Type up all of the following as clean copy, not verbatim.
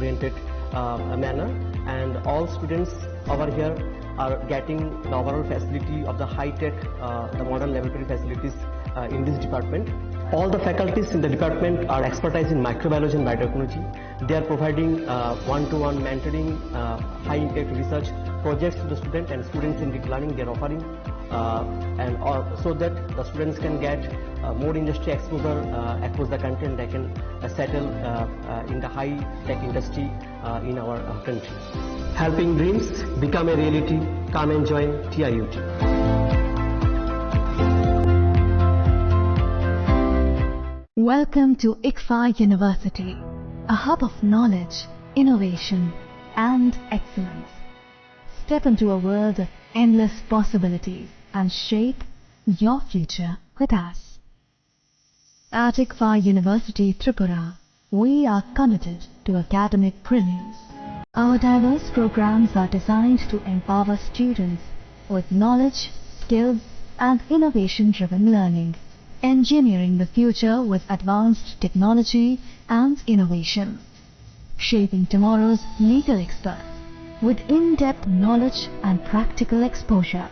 oriented manner, and all students over here are getting the overall facility of the high-tech, the modern laboratory facilities in this department. All the faculties in the department are expertise in microbiology and biotechnology. They are providing one-to-one mentoring, high-impact research projects to the student, and students in deep learning they are offering, so that the students can get more industry exposure across the country, and they can settle in the high-tech industry in our country. Helping dreams become a reality. Come and join TIUT. Welcome to ICFA University, a hub of knowledge, innovation, and excellence. Step into a world of endless possibilities and shape your future with us. At ICFA University, Tripura, we are committed to academic brilliance. Our diverse programs are designed to empower students with knowledge, skills, and innovation-driven learning, engineering the future with advanced technology and innovation, shaping tomorrow's legal experts with in-depth knowledge and practical exposure,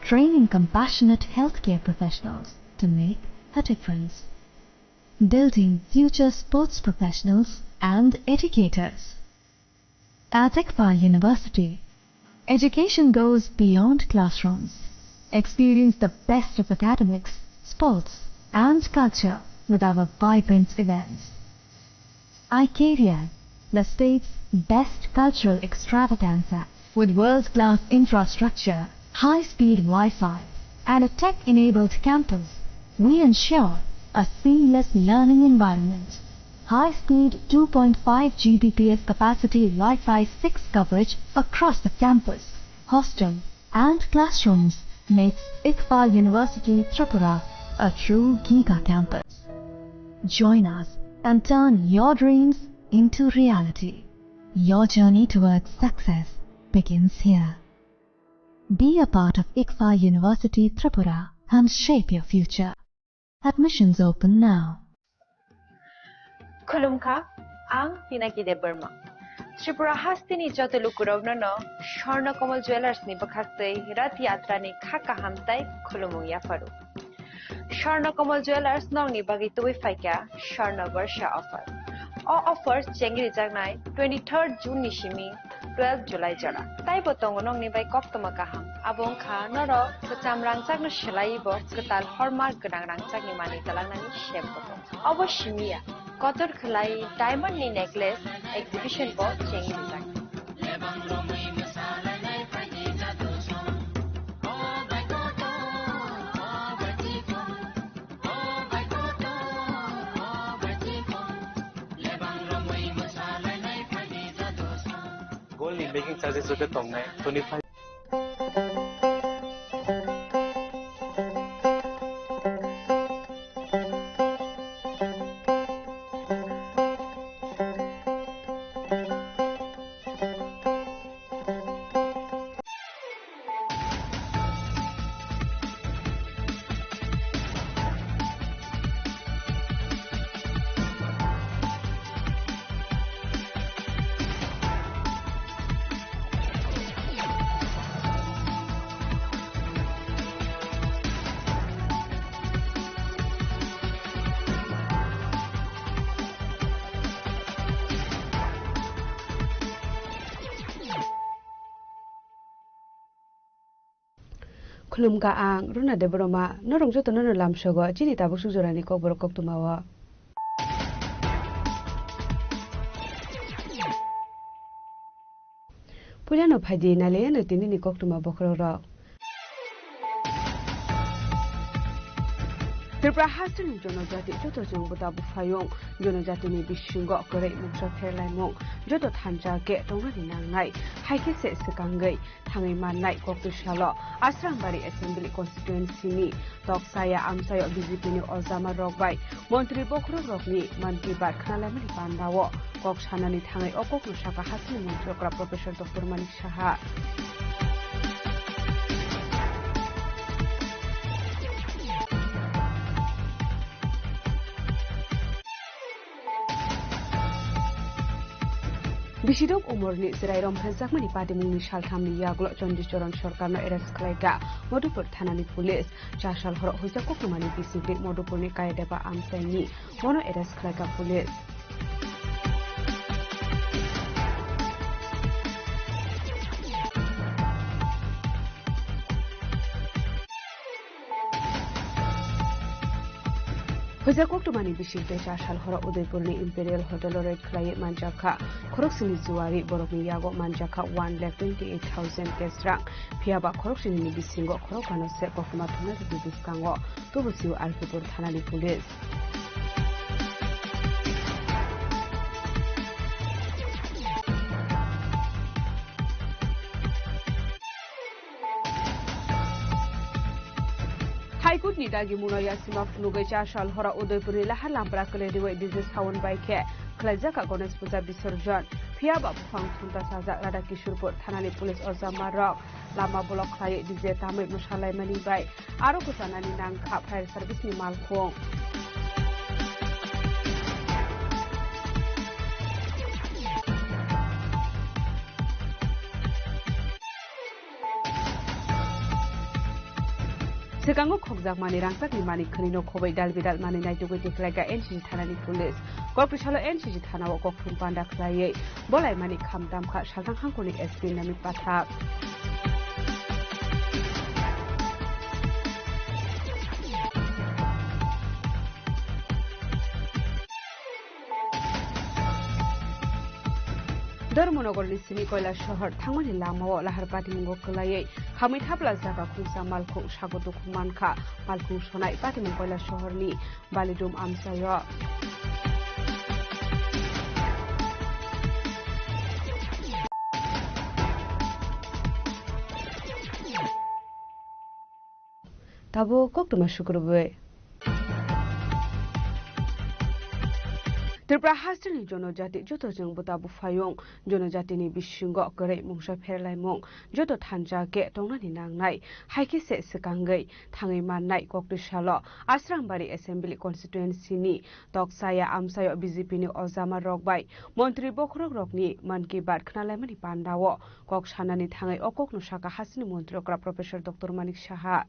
training compassionate healthcare professionals to make a difference, building future sports professionals and educators. At ICFA University, education goes beyond classrooms. Experience the best of academics, sports, and culture with our vibrant events. ICARIAN, the state's best cultural extravaganza, with world-class infrastructure, high-speed Wi-Fi, and a tech-enabled campus, we ensure a seamless learning environment. High-speed 2.5 Gbps capacity Wi-Fi 6 coverage across the campus, hostel, and classrooms makes ICFA University Tripura a true Giga campus. Join us and turn your dreams into reality. Your journey towards success begins here. Be a part of ICFA University Tripura and shape your future. Admissions open now. Khulumkha, ang Pinaki de Burma. Tripura hastini jotelu kurovna no Sharna Kamal Jewelers ni bakhaste Rath Yatra ni khaka hamtai khulumung yafaru. Sharna Kamal Jewelers nong ni bagi tuwi faika Sharna Varsha offer. All offers chengri jagnai 23rd June ni shimi 12 July jara. Tai botong nong ni bai kok tumakaham. Abong kha noro kecam rangcak no shelai bo ketal hallmark gedang rangcak ni mani talang nani shep botong. Abo shimia. Kotor khlai diamond ni necklace exhibition bo chengri jak. Gold making charges hote tom 25. Khulumka ang runa de broma norong joto no lam shogo jini tabuk sujorani kok borok kok tumawa Pujano phadi nale na tini ni kok tuma bokro ro Tripura hasini jonojati joto jong buta bu phayong jonojati ni bishingo kore muksa therlai mong joto thanja ke tongrani nangnai haike se sekangai thangai mannai koktu shalo asrambari assembly constituency ni toksaya amsayo BJP ni ozama rokbai montri bokro rokni manti bar khalamani pandawo kok sanani thangai okok no saka hasini mantri okra professor Dr. Manik Saha Bisidok umurni Zirai Romhezakmani Padimuni Shaltamni Yaglo Chondichoron Sorkarno Eres Kalaika Modupur Thanani Police Jashal Horo Huzakokumani Bisidek Modupurni Kayadeba Amsaini Mono Eres Kalaika Police Huzakokumani Bisidek Jashal Horo Udaipurni Imperial Hotel Red Clay Manjaka Khoroksini Zuari Borokni Yago Manjaka 1,28,000 Kesrang Piaba Khoroksini Bisingo Khorokano Se Kokuma Thuna Biskango Tubusiu Alpipur Thanani Police High Court ni dagi muno Yasimov nugai Jashal Hora Udaipuri Lahar Lampra Kalediwe Disease Hawan Baike Klajaka Gonesh Puja Bisurjan Piaba Pufang Tunta Saza Rada Kishurpur Thanani Police Ozama Rock Lama Bolok Khai Dize Tamai Mushalai Mani Bai Aro Kusanani Nangka Fire Service ni Malkhong Sekango Khokjak Mani Rangsak ni Mani Khanino Khobai Dalbidal Mani Naitugui Tiklaika NCG Thanani Police Korpishalo NCG Thanawo Kokthum Panda Khlaiye Bolai Mani Khamdam Kha Shaltang Hangkoni SP Nami Pathak Dharmonogor Lisini Koila Shahar Thangoni Lamao Lahar Patimungo Kulaye Hamid Habla Zaka Kusa Malkhung Shagodu Kumanka Malkhung Shonai Patimun Koila Shaharni Balidum Amsayo Tabo Koktuma Shukurwe Tripura Hastani Jonojati Joto Jung Butabu Fayong Jonojatini Bishingo Kore Mungsha Perlai Mong Joto Tanja Ge Dongnani Nangnai Haiki Se Sekangai Thangai Mannai Kokdishalo Asrambari Assembly Constituency ni Toksaya Amsayo BJP ni Ozama Rokbai Montri Bokrok Rokni Man Ki Baat Khnalaimani Pandawo Kok Shanani Thangai Okok Nushaka Hasini Montri Okra Professor Dr. Manik Shaha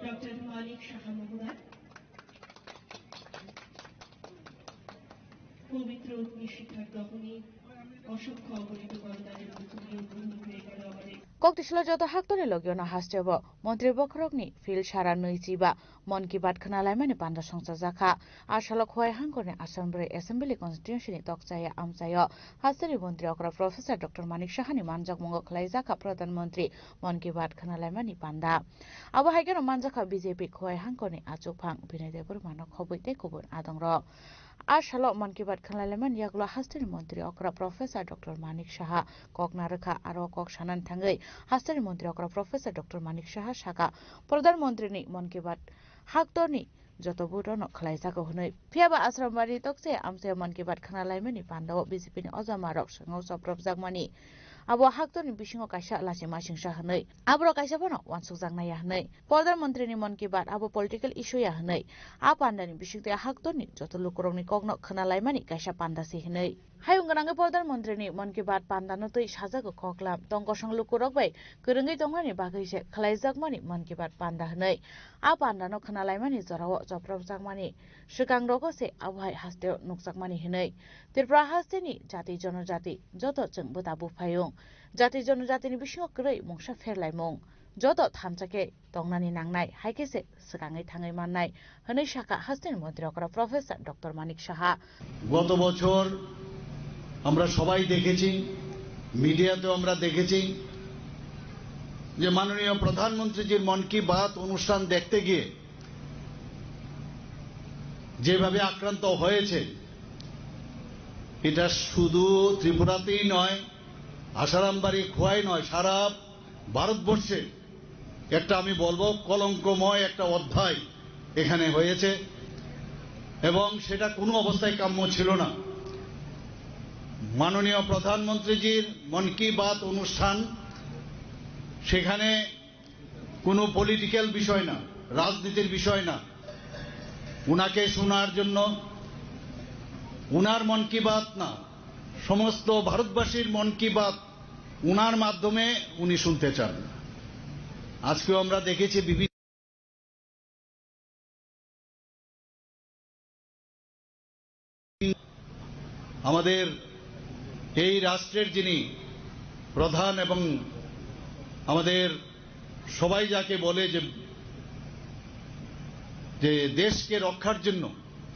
Dr. Manik Shaha Mahoday পবিত্র শিক্ষার গ্রহণে অসংখ্য অগণিত বরদানের উদ্যোগী গ্রহণ হয়ে গেল আমাদের Koktislo joto haktoni logyono hastebo Montri Bokrokni fil shara nuichiba Mon Ki Baat Khnalaimani Panda Songsa Jakha Ashalok Hoi Hangkoni Assembly Assembly Constituency ni Toksaya Amsayo Hastani Montri Okra Professor Dr. Manik Shahani Manjak Mongo Khlai Jakha Pradhan Mantri Mon Ki Baat Khnalaimani Panda Abo haigeno Manjaka BJP Hoi Hangkoni Achukphang Binay Debor Manok Khobuite Kubun Adongro Ashalo Mon Ki Baat Khnalaimani Yaglo Hastani Montri Okra Professor Dr. Manik Shaha Koknarkha Aro Kok Shanan Thangai Hastani Montri Okra Professor Dr. Manik Shaha Shaka Pradhan Mantri ni Mon Ki Baat Haktoni joto burono khlaijako hunai phiaba asrambari tokse amse Mon Ki Baat Khnalaimani Pandawo BJP ni Ozama Rok Sangau Soprop Jakmani abo haktoni bisingo kaisa lasima singsa hunai abro kaisa bono wansuk jangnaya hunai Pradhan Mantri ni Mon Ki Baat abo political issue ya hunai a pandani bisingte haktoni joto lukurokni kokno khnalaimani kaisa pandasi hunai Hayungrange Pradhan Mantri ni Mon Ki Baat pandano tui sajago koklam tongkosang lukurok bai kurungi tongmani bagaise khlaijakmani Mon Ki Baat panda hunai a pandano khnalaimani jorao joprop jakmani sikangrogo se abhai hasteo nukjakmani hunai Tripura hasteni jati jonojati joto chung butabu phayung jati jonojati ni bisingo krei mungsa ferlai mong joto thamjake tongnani nangnai haike se sikangai thangai mannai hunai shaka hasteni Montri Okra Professor Dr. Manik Shaha গত বছর আমরা সবাই দেখেছি মিডিয়াতেও আমরা দেখেছি যে মাননীয় প্রধানমন্ত্রীজির মন কি বাত অনুষ্ঠান দেখতে গিয়ে যেভাবে আক্রান্ত হয়েছে, এটা শুধু ত্রিপুরাতেই নয়, আসারামবাড়ি খোয়াই নয়, সারা ভারতবর্ষে একটা আমি বলবো কলঙ্কময় একটা অধ্যায় এখানে হয়েছে এবং সেটা কোনো অবস্থায় কাম্য ছিল না। মাননীয় প্রধানমন্ত্রীজির মন কি বাত অনুষ্ঠান, সেখানে কোনো পলিটিক্যাল বিষয় না, রাজনীতির বিষয় না, উনাকে শোনার জন্য উনার মন কি বাত না, সমস্ত ভারতবাসীর মন কি বাত উনার মাধ্যমে উনি শুনতে চান। আজকেও আমরা দেখেছি বিভিন্ন আমাদের এই রাষ্ট্রের যিনি প্রধান এবং আমাদের সবাই যাকে বলে যে দেশকে রক্ষার জন্য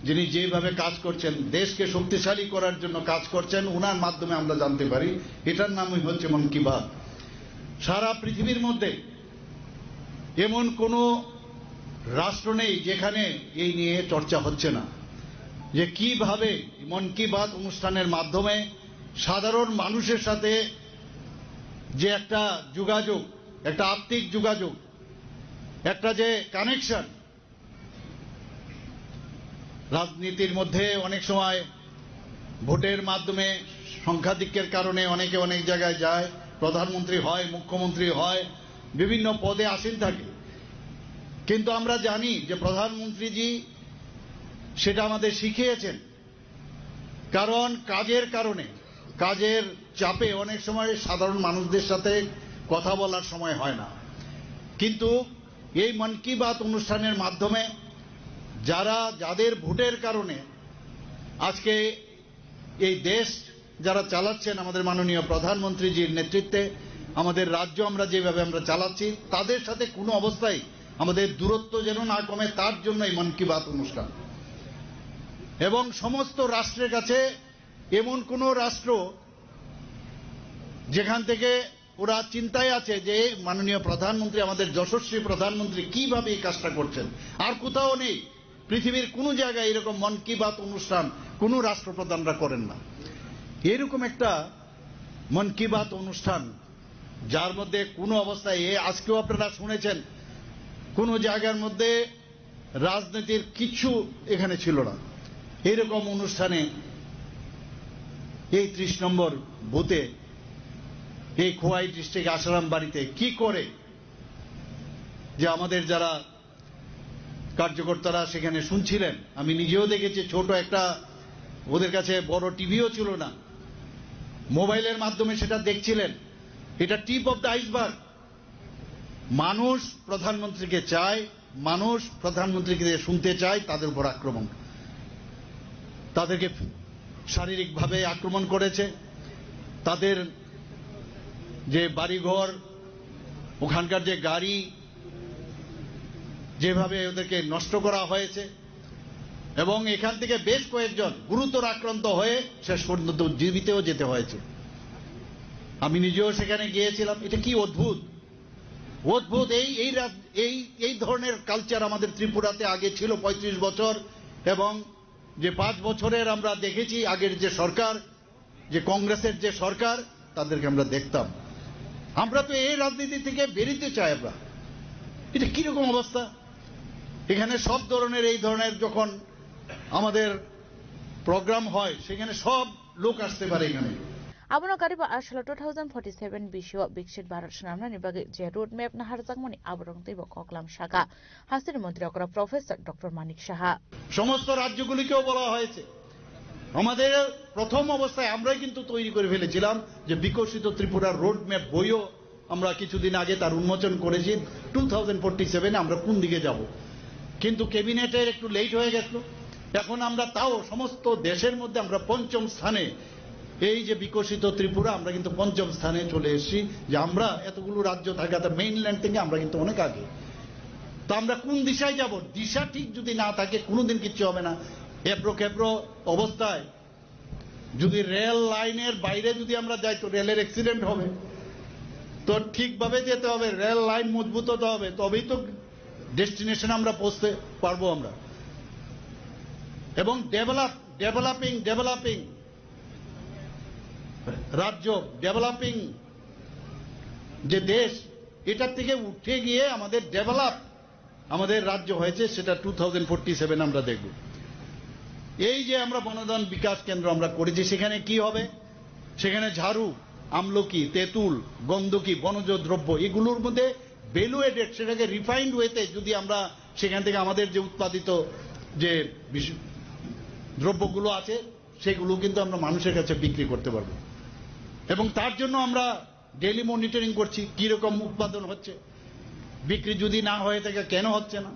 যিনি যেভাবে কাজ করছেন, দেশকে শক্তিশালী করার জন্য কাজ করছেন, উনার মাধ্যমে আমরা জানতে পারি। এটার নামই হচ্ছে মন কি বাত। সারা পৃথিবীর মধ্যে এমন কোন রাষ্ট্র নেই যেখানে এই নিয়ে চর্চা হচ্ছে না, যে কিভাবে মন কি বাত অনুষ্ঠানের মাধ্যমে সাধারণ মানুষের সাথে যে একটা যোগাযোগ, একটা আত্মিক যোগাযোগ, একটা যে কানেকশন, রাজনীতির মধ্যে অনেক সময় ভোটের মাধ্যমে সংখ্যাধিক্যের কারণে অনেকে অনেক জায়গায় যায়, প্রধানমন্ত্রী হয়, মুখ্যমন্ত্রী হয়, বিভিন্ন পদে আসীন থাকে, কিন্তু আমরা জানি যে প্রধানমন্ত্রীজি সেটা আমাদের শিখিয়েছেন। কারণ কাজের কারণে, কাজের চাপে অনেক সময় সাধারণ মানুষদের সাথে কথা বলার সময় হয় না, কিন্তু এই মন কি বাত অনুষ্ঠানের মাধ্যমে যাদের ভোটের কারণে আজকে এই দেশ যারা চালাচ্ছেন আমাদের মাননীয় প্রধানমন্ত্রীজির নেতৃত্বে, আমাদের রাজ্য আমরা যেভাবে আমরা চালাচ্ছি, তাদের সাথে কোনো অবস্থায় আমাদের দূরত্ব যেন না কমে, তার জন্য এই মন কি বাত অনুষ্ঠান। এবং সমস্ত রাষ্ট্রের কাছে এমন কোন রাষ্ট্র যেখান থেকে ওরা চিন্তায় আছে যে মাননীয় প্রধানমন্ত্রী, আমাদের যশস্বী প্রধানমন্ত্রী কিভাবে এই কাজটা করছেন, আর কোথাও নেই। পৃথিবীর কোন জায়গায় এরকম মন কি বাত অনুষ্ঠান কোন রাষ্ট্রপ্রধানরা করেন না। এরকম একটা মন কি বাত অনুষ্ঠান যার মধ্যে কোনো অবস্থায়, আজকেও আপনারা শুনেছেন, কোন জায়গার মধ্যে রাজনীতির কিছু এখানে ছিল না। এরকম অনুষ্ঠানে এই 30 নম্বর বুথে, এই খোয়াই ডিস্ট্রিক্ট আসারাম বাড়িতে কি করে যে আমাদের যারা কার্যকর্তারা সেখানে শুনছিলেন, আমি নিজেও দেখেছি, ছোট একটা, ওদের কাছে বড় টিভিও ছিল না, মোবাইলের মাধ্যমে সেটা দেখছিলেন। এটা টিপ অফ দ্য আইসবার্গ। মানুষ প্রধানমন্ত্রীকে চায়, মানুষ প্রধানমন্ত্রীকে শুনতে চায়, তাদের উপর আক্রমণ, তাদেরকে শারীরিকভাবে আক্রমণ করেছে, তাদের যে বাড়িঘর, ওখানকার যে গাড়ি, যেভাবে ওদেরকে নষ্ট করা হয়েছে, এবং এখান থেকে বেশ কয়েকজন গুরুতর আক্রান্ত হয়ে শেষ পর্যন্ত জীবিতও যেতে হয়েছে। আমি নিজেও সেখানে গিয়েছিলাম। এটা কি অদ্ভুত, অদ্ভুত। এই ধরনের কালচার আমাদের ত্রিপুরাতে আগে ছিল 35 বছর, এবং যে 5 বছরের আমরা দেখেছি আগের যে সরকার, যে কংগ্রেসের যে সরকার, তাদেরকে আমরা দেখতাম। আমরা তো এই রাজনীতি থেকে বেরিতে চাই। আমরা, এটা কিরকম অবস্থা? এখানে সব ধরনের, এই ধরনের যখন আমাদের প্রোগ্রাম হয়, সেখানে সব লোক আসতে পারে। এখানে Abono kariba ashalo 2047 bisho bikshit Bharat Shanamna nibagi je road map na harjangmani aborong teibo koklam shaka hasir মন্ত্রী অকরা প্রফেসর ডক্টর মানিক সাহা। সমস্ত রাজ্যগুলিকেও বলা হয়েছে। আমাদের প্রথম অবস্থায় আমরাই কিন্তু তৈরি করে ফেলেছিলাম যে বিকশিত ত্রিপুরার রোড ম্যাপ বইও আমরা কিছুদিন আগে তার উন্মোচন করেছি। 2047 আমরা কোন দিকে যাব, কিন্তু ক্যাবিনেটের একটু লেট হয়ে গেল। এখন আমরা তাও সমস্ত দেশের মধ্যে আমরা 5ম স্থানে, এই যে বিকশিত ত্রিপুরা, আমরা কিন্তু 5ম স্থানে চলে এসেছি। যে আমরা এতগুলো রাজ্য থাকাতে মেইনল্যান্ড থেকে আমরা কিন্তু অনেক আগে। তো আমরা কোন দিশায় যাব? দিশা ঠিক যদি না থাকে কোনোদিন কিচ্ছু হবে না। এবড়ো খেবড়ো অবস্থায় যদি রেল লাইনের বাইরে যদি আমরা যাই, তো রেলের অ্যাক্সিডেন্ট হবে। তো ঠিকভাবে যেতে হবে, রেল লাইন মজবুত হতে হবে, তবেই তো ডেস্টিনেশন আমরা পৌঁছতে পারবো আমরা। এবং ডেভেলপিং রাজ্য, ডেভেলপিং যে দেশ, এটার থেকে উঠে গিয়ে আমাদের রাজ্য হয়েছে, সেটা 2047 আমরা দেখব। এই যে আমরা বনদান বিকাশ কেন্দ্র আমরা করেছি, সেখানে কি হবে? সেখানে ঝাড়ু, আমলকি, তেঁতুল, গন্ধকি, বনজ দ্রব্য, এগুলোর মধ্যে ভ্যালু এডেড, সেটাকে রিফাইন্ড ওয়েতে যদি আমরা সেখান থেকে আমাদের যে উৎপাদিত যে দ্রব্যগুলো আছে সেগুলো কিন্তু আমরা মানুষের কাছে বিক্রি করতে পারবো। এবং তার জন্য আমরা ডেইলি মনিটরিং করছি কিরকম উৎপাদন হচ্ছে, বিক্রি যদি না হয়ে থাকে কেন হচ্ছে না,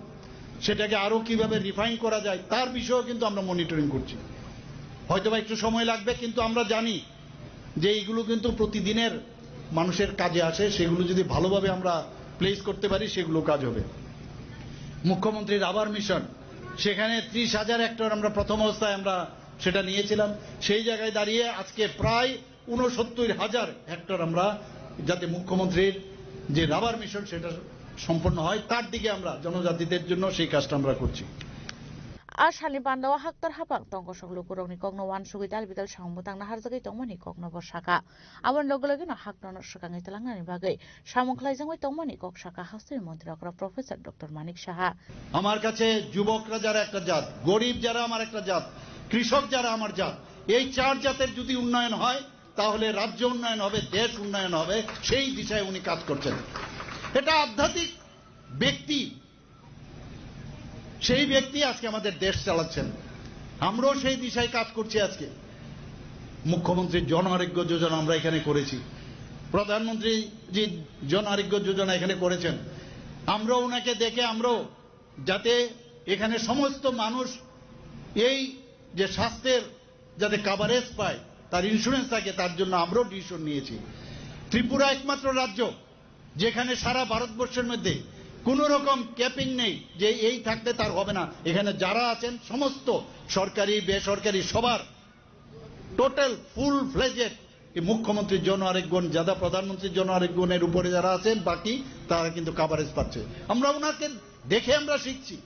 সেটাকে আরো কিভাবে রিফাইন করা যায় তার বিষয়েও কিন্তু আমরা মনিটরিং করছি। হয়তোবা একটু সময় লাগবে, কিন্তু আমরা জানি যে এইগুলো কিন্তু প্রতিদিনের মানুষের কাজে আসে, সেগুলো যদি ভালোভাবে আমরা প্লেস করতে পারি সেগুলো কাজ হবে। মুখ্যমন্ত্রীর রাবার মিশন, সেখানে 30,000 হেক্টর আমরা প্রথম অবস্থায় আমরা সেটা নিয়েছিলাম, সেই জায়গায় দাঁড়িয়ে আজকে প্রায় 69,000 হেক্টর আমরা, যাতে মুখ্যমন্ত্রীর যে রাবার মিশন সেটা সম্পন্ন হয়, তার দিকে আমরা জনজাতিদের জন্য সেই কাজটা আমরা করছি। Ashali Bandawa Haktar Hapang Tongo Lukuroni Kogno one Sugital Vital Shambutang Harzaki Tomoni Kogno Boshaka. Our Logolagino Hakton Shakan Italangan Bagay, Shamoklazing with Tomoni Kok Shaka Hostel Montrogra Professor Dr. Manik Shaha. আমার কাছে যুবকরা যারা একটা জাত, গরিব যারা আমার একটা জাত, কৃষক যারা আমার জাত, এই চার জাতের যদি উন্নয়ন হয় তাহলে রাজ্য উন্নয়ন হবে, দেশ উন্নয়ন হবে, সেই দিশায় উনি কাজ করছেন। এটা আধ্যাত্মিক ব্যক্তি, সেই ব্যক্তি আজকে আমাদের দেশ চালাচ্ছেন, আমরাও সেই দিশায় কাজ করছি। আজকে মুখ্যমন্ত্রীর জন আরোগ্য যোজনা আমরা এখানে করেছি, প্রধানমন্ত্রী জি জন আরোগ্য যোজনা এখানে করেছেন। আমরাও ওনাকে দেখে আমরাও যাতে এখানে সমস্ত মানুষ এই যে স্বাস্থ্যের যাতে কাভারেজ পায়, তার ইন্স্যুরেন্স থাকে, তার জন্য আমরাও ডিসিশন নিয়েছি। ত্রিপুরা একমাত্র রাজ্য যেখানে সারা ভারতবর্ষের মধ্যে কোন রকম ক্যাপিং নেই যে এই থাকতে তার হবে না। এখানে যারা আছেন সমস্ত সরকারি বেসরকারি সবার টোটাল ফুল ফ্লেজেড মুখ্যমন্ত্রীর জন আরেকজন, যারা প্রধানমন্ত্রীর জন আরেকজনের উপরে যারা আছেন বাকি, তারা কিন্তু কাভারেজ পাচ্ছে। আমরা ওনাকে দেখে আমরা শিখছি।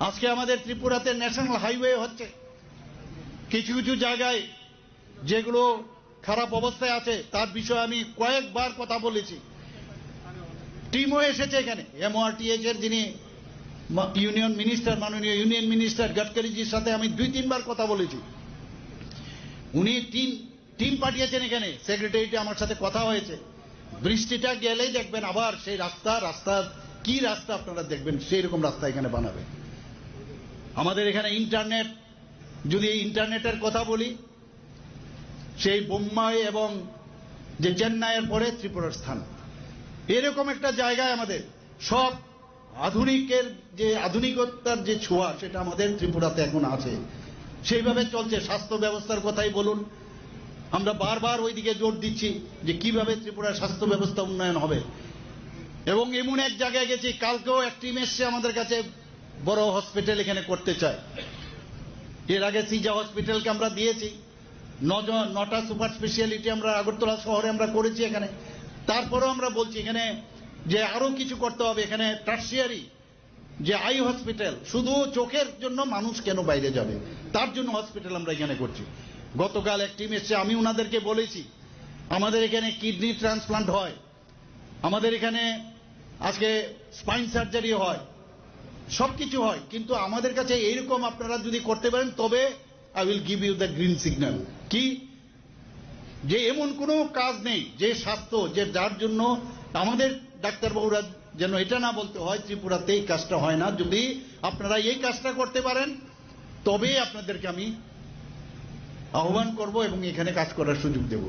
আজকে আমাদের ত্রিপুরাতে ন্যাশনাল হাইওয়ে হচ্ছে, কিছু কিছু জায়গায় যেগুলো খারাপ অবস্থায় আছে তার বিষয়ে আমি কয়েকবার কথা বলেছি। টিমও এসেছে এখানে, MRTH এর যিনি ইউনিয়ন মিনিস্টার, মাননীয় ইউনিয়ন মিনিস্টার গডকারিজির সাথে আমি 2-3 বার কথা বলেছি। উনি টিম পাঠিয়েছেন এখানে, সেক্রেটারিতে আমার সাথে কথা হয়েছে। বৃষ্টিটা গেলেই দেখবেন আবার সেই রাস্তা কি রাস্তা আপনারা দেখবেন সেই রকম রাস্তা এখানে বানাবে। আমাদের এখানে ইন্টারনেট, যদি ইন্টারনেটের কথা বলি, সেই বোম্বাই এবং যে চেন্নাইয়ের পরে ত্রিপুরার স্থান, এরকম একটা জায়গায় আমাদের সব আধুনিকের যে আধুনিকতার যে ছোঁয়া সেটা আমাদের ত্রিপুরাতে এখন আছে, সেইভাবে চলছে। স্বাস্থ্য ব্যবস্থার কথাই বলুন, আমরা বারবার ওইদিকে জোর দিচ্ছি যে কিভাবে ত্রিপুরার স্বাস্থ্য ব্যবস্থা উন্নয়ন হবে। এবং এমন এক জায়গায় গেছি, কালকেও এক টিম এসছে আমাদের কাছে, বড় হসপিটাল এখানে করতে চায়। এর আগে সিজা হসপিটালকে আমরা দিয়েছি, 9টা সুপার স্পেশালিটি আমরা আগরতলা শহরে আমরা করেছি এখানে। তারপরেও আমরা বলছি এখানে যে আরো কিছু করতে হবে। এখানে টার্সিয়ারি যে আই হসপিটাল, শুধু চোখের জন্য মানুষ কেন বাইরে যাবে, তার জন্য হসপিটাল আমরা এখানে করছি। গতকাল এক টিম এসছে, আমি ওনাদেরকে বলেছি আমাদের এখানে কিডনি ট্রান্সপ্লান্ট হয়, আমাদের এখানে আজকে স্পাইন সার্জারি হয়, সবকিছু হয়, কিন্তু আমাদের কাছে এইরকম আপনারা যদি করতে পারেন তবে I will give you the green signal. কি যে এমন কোনো কাজ নেই যে স্বাস্থ্য যে যার জন্য আমাদের ডাক্তারবাবুরা যেন এটা না বলতে হয় ত্রিপুরাতে এই কাজটা হয় না। যদি আপনারা এই কাজটা করতে পারেন তবে আপনাদেরকে আমি আহ্বান করব এবং এখানে কাজ করার সুযোগ দেব।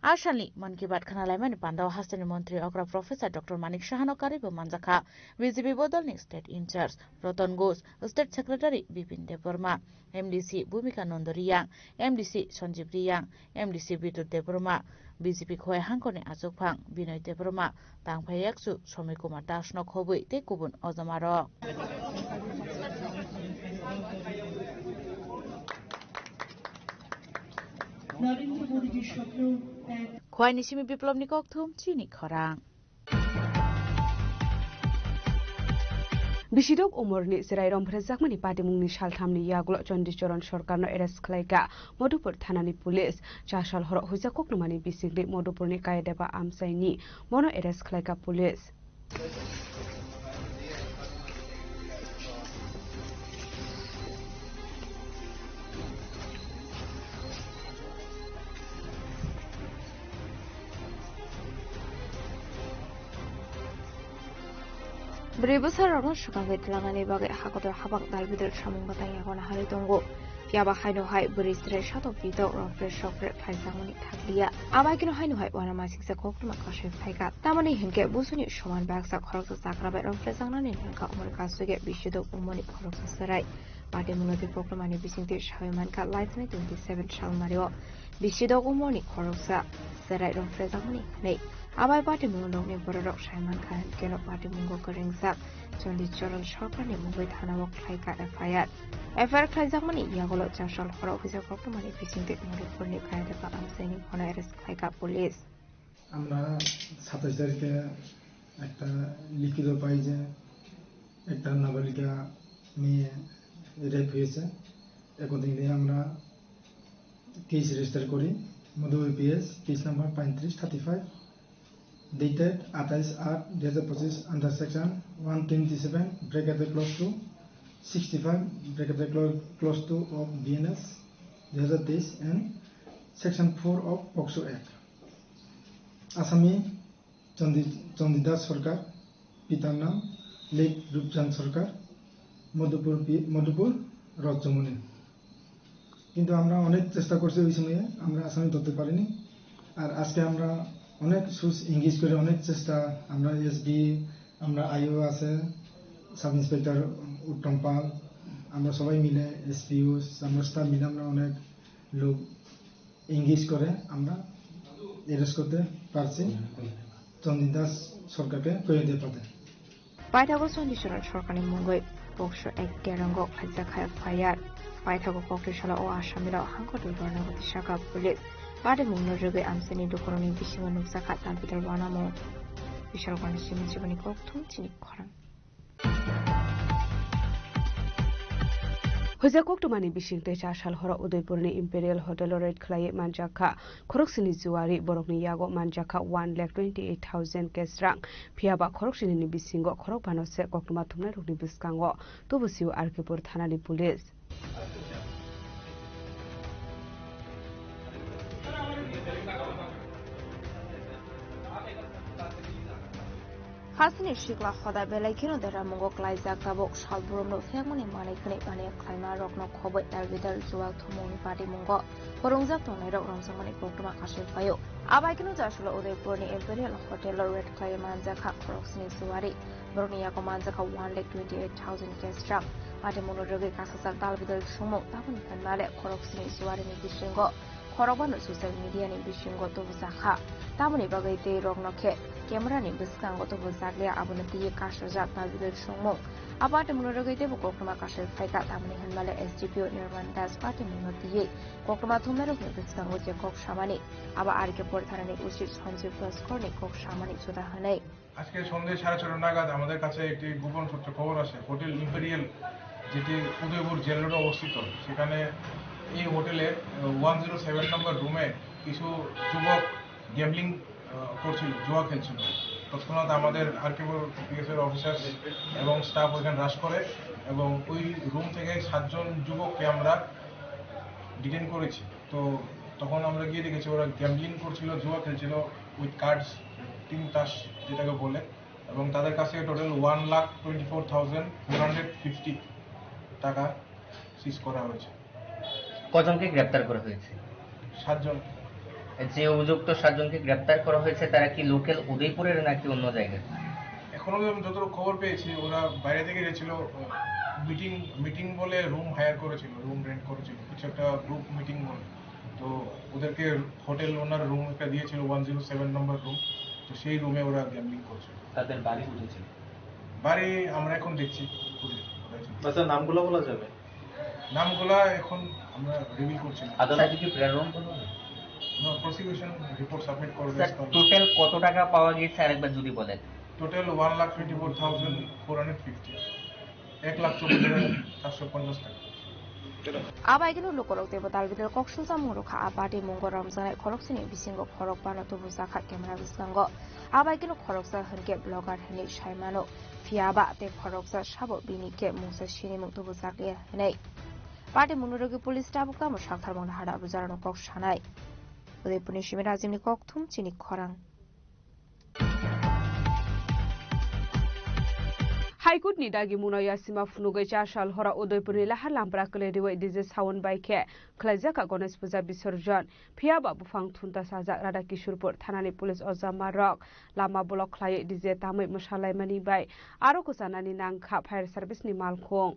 Ashali Mon ki Baat Khana Laiman Pandawa Hastani Montri Ogra Professor Dr. Manik Shahano Karibu Manzaka BJP Bodolni State In Charge Roton Ghosh State Secretary Bipin Deborma MDC Bhumika Nondoriyang MDC Sanjeev Riyang MDC Bidut Deborma BJP Khoi Hankone Azokphang Binoy Deborma Tangphai Yaksu Somi Kumar Das Nok Hobui Te Kubun Ozamaro Narendra মোদীজির স্বপ্ন এক খোয়াই নিসিমি বিপ্লব নিকক থুম চিনি খরাং Bisidok umurni sirai romprezakmani padimungni shalthamni yagulo Chondichoron sorkarno eres khlaika Modupur thanani pulis chashal horo hujakoknumani bisigri Modupurni kaideba amsaini mono eres khlaika pulis Beribusar sukangai telangani bagai hakotor habak dalbidal samung batang yakona hari tunggu. Tiaba haino hai beristre shato pito rofre shofre kaisanguni thakliya. Abai kino haino hai wana masik sa kokru makashe phaika. Tamani hinke busuni shoman baksa khorok sa sakrabe rofre sangnani hinka umur kasuge bishido umoni khorok sa sarai. Pade munoti programani bisingti shaiman ka lightning 27 shal mario. Bishido umoni khorok sa sarai rofre sangnani nei. Abai pati munong ni borok shaiman ka keno pati mungo keringsak. Chondichoron sorkarni mungoi thanawok khlaika FIR. FIR khlaijak ইয়াগুলো চারশাল হরা অভিযোগ বর্তমানে বিচিন্তিত মরিপুরনি কায়দা আমসাইনি ঘনা erase খাইকা police আমরা 27 তারিখে একটা লিখিত পাই যে একটা নাবালিকা মেয়ে রেপ হয়েছে একদিনে আমরা কেস রেজিস্টার করি মধুবী PS case number 3535 dated 28/8/2025 under section 127 bracket clause 2 65 bracket clause 2 of BNS 2023 and section 4 of POCSO Act. Asami Chandidas Sarkar, পিতার নাম লেট রূপচাঁদ সরকার, মধুপুর রজমনি। কিন্তু আমরা অনেক চেষ্টা করছি ওই সময়ে আমরা আসামি ধরতে পারিনি। আর আজকে আমরা অনেক সুস ইংলিশ করে অনেক চেষ্টা আমরা এসবি আমরা আইও আছে সাব ইন্সপেক্টর উত্তম পাল আমরা সবাই মিলে এসপিও আমরা স্টাফ মিলে আমরা অনেক লোক ইংলিশ করে আমরা এরেস্ট করতে পারছি চন্দিদাস সরকারকে কয়েদি পদে পাইথাগো চন্দিচরণ সরকারনি মুঙ্গই পক্সো এক গেরঙ্গ খাইজাখায় ফায়ার পাইথাগো কক্রিশালা ও আসামিরা হাঙ্কর বর্ণগতি শাখা পুলিশ পাটে মুংনো যোগে আমসেনি দোকরনি বিশিঙ্গ নুকসাখা তালপিতার বানামো বিশাল গণেশ সিমি জীবনী কক্থুম চিনিক খরাং Hujakoktumani bisingte chashal hora Udaipurni Imperial Hotel Red Khlai manjaka khoroksini juari borokni yago manjaka 1,28,000 kesrang phiaba khoroksini ni bisingo khorok banose koktuma thumna rukni biskango tubusiu Arkepur thanani police Hasini shikla khoda belai kino dera mungo klaizak tabok shalburumno thengmani manai khani bane khlaima rokno khoboi dalbidal juwal thumoni party mungo porongjak tonai rok ramsamani koktuma khashil payo abai kino jashula Udaipurni Imperial Hotel Red Clay manjaka khoroksini juwari borni yako manjaka 1,28,000 kesrak party monojoge kasasal dalbidal sumo tabun kanmale khoroksini juwari ni bisingo খরবানো social media নি বিশিঙ্গত বুজাখা তামনি বাগাইতে রগনখে camera নি বিস্কাঙ্গত বুজাগলে আবনে দিয়ে কাশজাক নাবিদের সমং আবাতে মনোরগাইতে বককমা কাশের ফাইকা তামনি হনমালে SDPO নির্মাণ Das party মনোদিয়ে ককমা থুমনারক নি বিস্কাঙ্গ যে cock সামানি আবা আরকে পরথানানি উচিত সঞ্জীব ভাস্কর নি কক সামানি সুদা হানাই আজকে সন্ধ্যে 4:30 নাগাদ আমাদের কাছে একটি গোপন সূত্রে খবর আসে হোটেল ইম্পেরিয়াল যেটি উদয়পুর জেল রোডে অবস্থিত সেখানে এই হোটেলে 107 নম্বর রুমে কিছু যুবক গ্যাম্বলিং করছিল জুয়া খেলছিল তৎক্ষণাৎ আমাদের আরকেপুর পিএসের অফিসার এবং স্টাফ ওইখানে হ্রাস করে এবং ওই রুম থেকে 7 জন যুবককে আমরা ডিটেইন করেছি তো তখন আমরা গিয়ে দেখেছি ওরা গ্যাম্বলিং করছিল জুয়া খেলছিল উইথ কার্ডস টিম তাস যেটাকে বলে এবং তাদের কাছে টোটাল 1,24,450 টাকা সিজ করা হয়েছে কজনকে গ্রেফতার করা হয়েছে 7 জন যে অভিযুক্ত 7 জনকে গ্রেফতার করা হয়েছে তারা কি লোকাল উদয়পুরের নাকি অন্য জায়গায় এখনো যতটুকু খবর পেয়েছি ওরা বাইরে থেকে গেছিল মিটিং বলে রুম হায়ার করেছিল রুম রেন্ট করেছিল কিছু একটা গ্রুপ মিটিং বলে তো ওদেরকে হোটেল ওনার রুম একটা দিয়েছিল 107 নম্বর রুম তো সেই রুমে ওরা গ্যাম্বলিং করছিল তাদের বাড়ি উঠেছিল বাড়ি আমরা এখন দেখছি আচ্ছা নামগুলো বলা যাবে নামগুলা এখন আমরা রিভিল করছি আদালতে কি প্রেরণ করা হবে প্রসিকিউশন রিপোর্ট সাবমিট করবে। স্যার টোটাল কত টাকা পাওয়া গেছে আরেকবার যদি বলেন? টোটাল 1,24,450, 1,24,450 টাকা। Abaigino lokorok tebo dalbidal koksulsa murukha abadi mungo ramzanai khoroksini bisingo khorok bana tubu zakha camera biskango abaigino khoroksa hanke blogger hani shaimano fiaba te khoroksa shabo binike musa shini muktubu zakle hanai party munurogi police tabuka mo shakthar mon hada buzarano kok shanai udaipurni shimira azimni kok thum chini khorang high court नि दागी मुनाया सिमा फुनुगै चाशाल हरा उदयपुरनि लाहा लामप्रा कलेदिवै DJ सावन बाइके खलाइजाका गणेश पूजा विसर्जन फियाबा बुफां थुनता साजा Radha Kishorpur थानानि police अजामा रक Lama block खलाय DJ तामै मसालायमानि bye आरो कुसानानि नांखा fire सार्भिसनि मालखं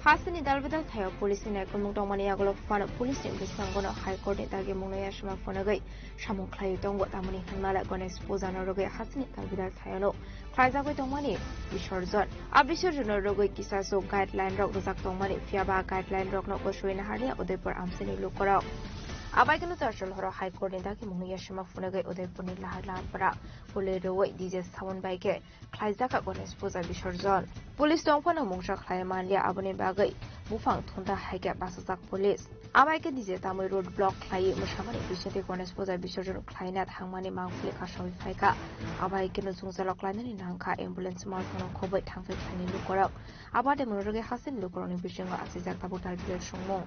Hasini dalbidal thayo police ni ekon mungtongmani agolo fana police ni bisangono high court ni dagi mungnaya shima fonagai samung khlai tongo tamani hanmala Ganesh puja no rogai hasini dalbidal thayo no khlaijagoi tongmani bisorjon abisorjon no rogai kisaso guideline rok rojak tongmani fiaba guideline rok no gosoina haria Udaipur amsini lokorok abaigino tarshal horo high court ni dagi mungnaya shima fonagai Udaipur ni lahalanpara Poliroi DJ Sawan Baike Khlaijaka Ganesh puja bisorjon Police tongphano mungsa khlaimanlia aboni bagai bufang thunda haike basajak police abaike DJ tamoi road block khlai musamani bisete Ganesh puja bisorjon khlaina thangmani mangfli khasoi phaika abaike no jungjalok lainani nangkha ambulance malphono khobai thangfai khlaini lukorok abade monoroge hasin lukoroni bisingo asijak tabutal bil sungmung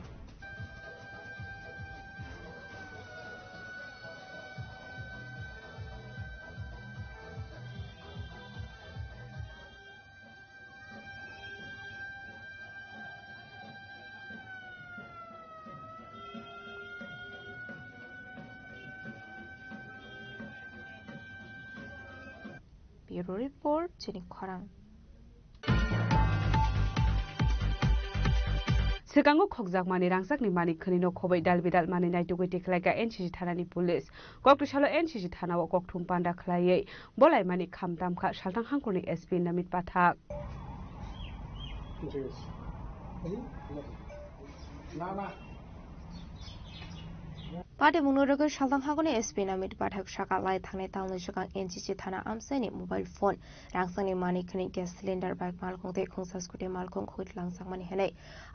Bureau Report, Chini Khorang. Sekango khokjak mani rangsak ni mani khani no khobai dalbidal mani nai tugoi tikhlaika NCC thanani police koktu shalo NCC thana o kokthum panda khlaiei bolai mani khamtam kha saltang hangkurni SP Namit Pathak Pade munoroge saltang hangkurni SP Namit Pathak shaka lai thangnai taunai shakang NCC thana amsaini mobile phone rangsangni mani khani gas cylinder bike malkhong te khongsa scooty malkhong khoit langsang mani henai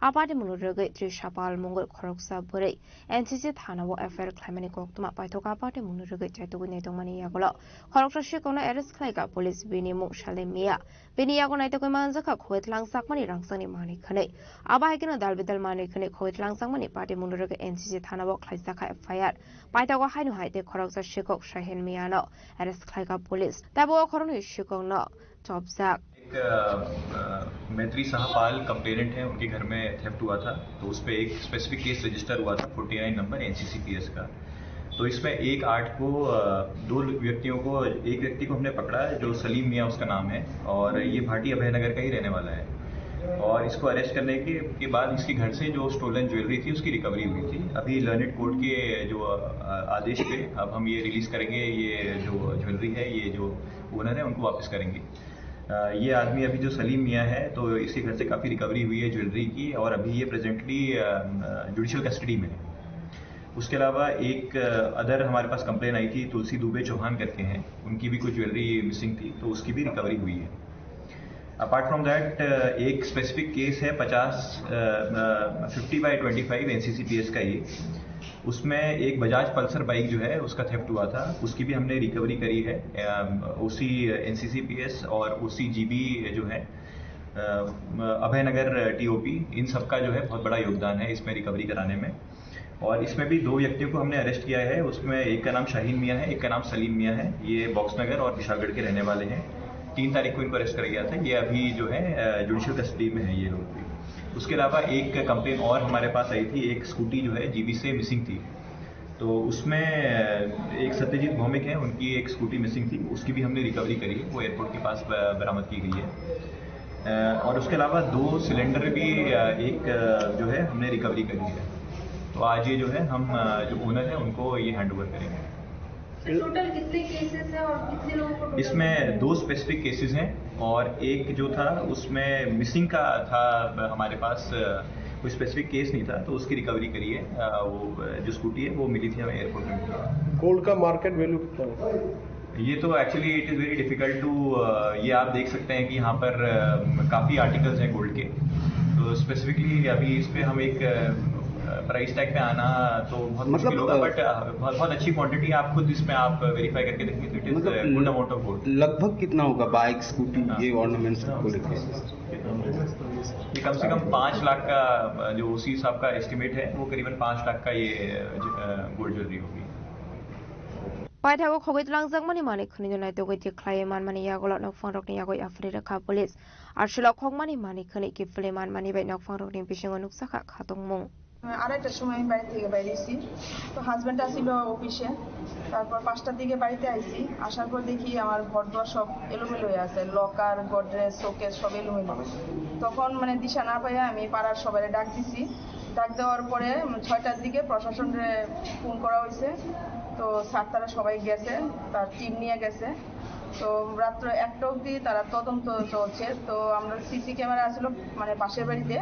apade munoroge Trishapal mongol khoroksa borei NCC thana o FR khlaimani koktuma paithoka apade munoroge chaitugui naitongmani yagolo khoroksa shikona arrest khlaiga police bini mung shale mia bini yago naitogoi manjaka khoit langsang mani rangsangni mani khani abaigino dalbidal mani khani khoit langsang mani pade munoroge NCC thana o khlaisaka FIR paithoka hainu haite khoroksa shikok shahen miano arrest khlaiga police tabo khoroni shikok no chopsak मैत्री साहपाल complainant हैं उनके घर में theft हुआ था तो उस पर एक स्पेसिफिक केस रजिस्टर हुआ था 49 नंबर NCCPS का तो इसमें 1/8 को दो व्यक्तियों को एक व्यक्ति को हमने पकड़ा जो सलीम मियाँ उसका नाम है और ये भाटी अभयनगर का ही रहने वाला है और इसको अरेस्ट करने के बाद इसके घर से जो स्टोलन ज्वेलरी थी उसकी रिकवरी हुई थी अभी लर्नेड कोर्ट के जो आदेश पे अब हम ये रिलीज करेंगे ये जो ज्वेलरी है ये जो ओनर है उनको वापस करेंगे ये आदमी अभी जो सलीम मियाँ है तो इसके घर से काफ़ी रिकवरी हुई है ज्वेलरी की और अभी ये प्रेजेंटली जुडिशियल कस्टडी में है उसके अलावा एक अदर हमारे पास कंप्लेन आई थी तुलसी दुबे चौहान करके हैं उनकी भी कुछ ज्वेलरी मिसिंग थी तो उसकी भी रिकवरी हुई है अपार्ट फ्रॉम दैट एक स्पेसिफिक केस है 50/25 NCCPS का ये उसमें एक बजाज पल्सर बाइक जो है उसका थेफ्ट हुआ था उसकी भी हमने रिकवरी करी है उसी NCCPS और उसी GB जो है अभयनगर TOP इन सब का जो है बहुत बड़ा योगदान है इसमें रिकवरी कराने में और इसमें भी दो व्यक्तियों को हमने अरेस्ट किया है उसमें एक का नाम शाहीन मियाँ है एक का नाम सलीम मियाँ है ये बॉक्सनगर और विशालगढ़ के रहने वाले हैं 3 तारीख को इनको अरेस्ट करा गया था ये अभी जो है जुडिशियल कस्टडी में है ये लोग भी उसके अलावा एक कंप्लेन और हमारे पास आई थी एक स्कूटी जो है GB से मिसिंग थी तो उसमें एक सत्यजीत भौमिक है उनकी एक स्कूटी मिसिंग थी उसकी भी हमने रिकवरी करी है वो एयरपोर्ट के पास बरामद की गई है और उसके अलावा 2 सिलेंडर भी एक जो है हमने रिकवरी करी है तो आज ये जो है हम जो ओनर है उनको ये हैंड ओवर करेंगे। टोटल कितने केसेस हैं और कितने लोगों को? इसमें 2 स्पेसिफिक केसेस हैं और एक जो था उसमें मिसिंग का था, हमारे पास कोई स्पेसिफिक केस नहीं था तो उसकी रिकवरी करी है। वो जो स्कूटी है वो मिली थी हमें एयरपोर्ट में मिली है। गोल्ड का मार्केट वैल्यू कितना है? ये तो actually it is very difficult to, ये आप देख सकते हैं कि यहाँ पर काफ़ी आर्टिकल्स हैं गोल्ड के, तो स्पेसिफिकली अभी इस पे हम एक प्राइस टैग पे आना तो बहुत मुश्किल होगा, बट बहुत अच्छी क्वांटिटी आप खुद इसमें आप वेरीफाई करके देखेंगे तो it is good amount of gold. लगभग कितना होगा बाइक स्कूटी ये ऑर्नामेंट्स को लेकर? ये कम से कम 5 लाख का जो ओसी साहब का एस्टिमेट है वो करीबन 5 लाख का ये गोल्ड ज्वेलरी होगी। पाइथागो खगै तलांगजाक मानि माने खनि जनाय तो गति क्लाय मान माने यागोला नफां रकनि यागै आफरि रखा पुलिस आरशला खग मानि माने खनि कि फ्लेमान मानि बाय नफां रकनि बिसिङो नुकसाखा खातंमु আড়াইটার সময় আমি বাড়ি থেকে বেরিয়েছি, তো হাজব্যান্ড আসছিল অফিসে, তারপর 5টার দিকে বাড়িতে আইছি। আসার পর দেখি আমার ঘর দোর সব এলোমেলো হয়ে আছে, লকার গডরেজ শোকেস সব এলোমেলো। তখন মানে দিশা না পাইয়া আমি পাড়ার সবাই ডাক দিছি। ডাক দেওয়ার পরে 6টার দিকে প্রশাসনে ফোন করা হয়েছে, তো স্যার তারা সবাই গেছে, তার টিম নিয়ে গেছে। তো রাত্র 1টা অবধি তারা তদন্ত চলছে। তো আমরা সিসি ক্যামেরা আসলো মানে পাশের বাড়িতে,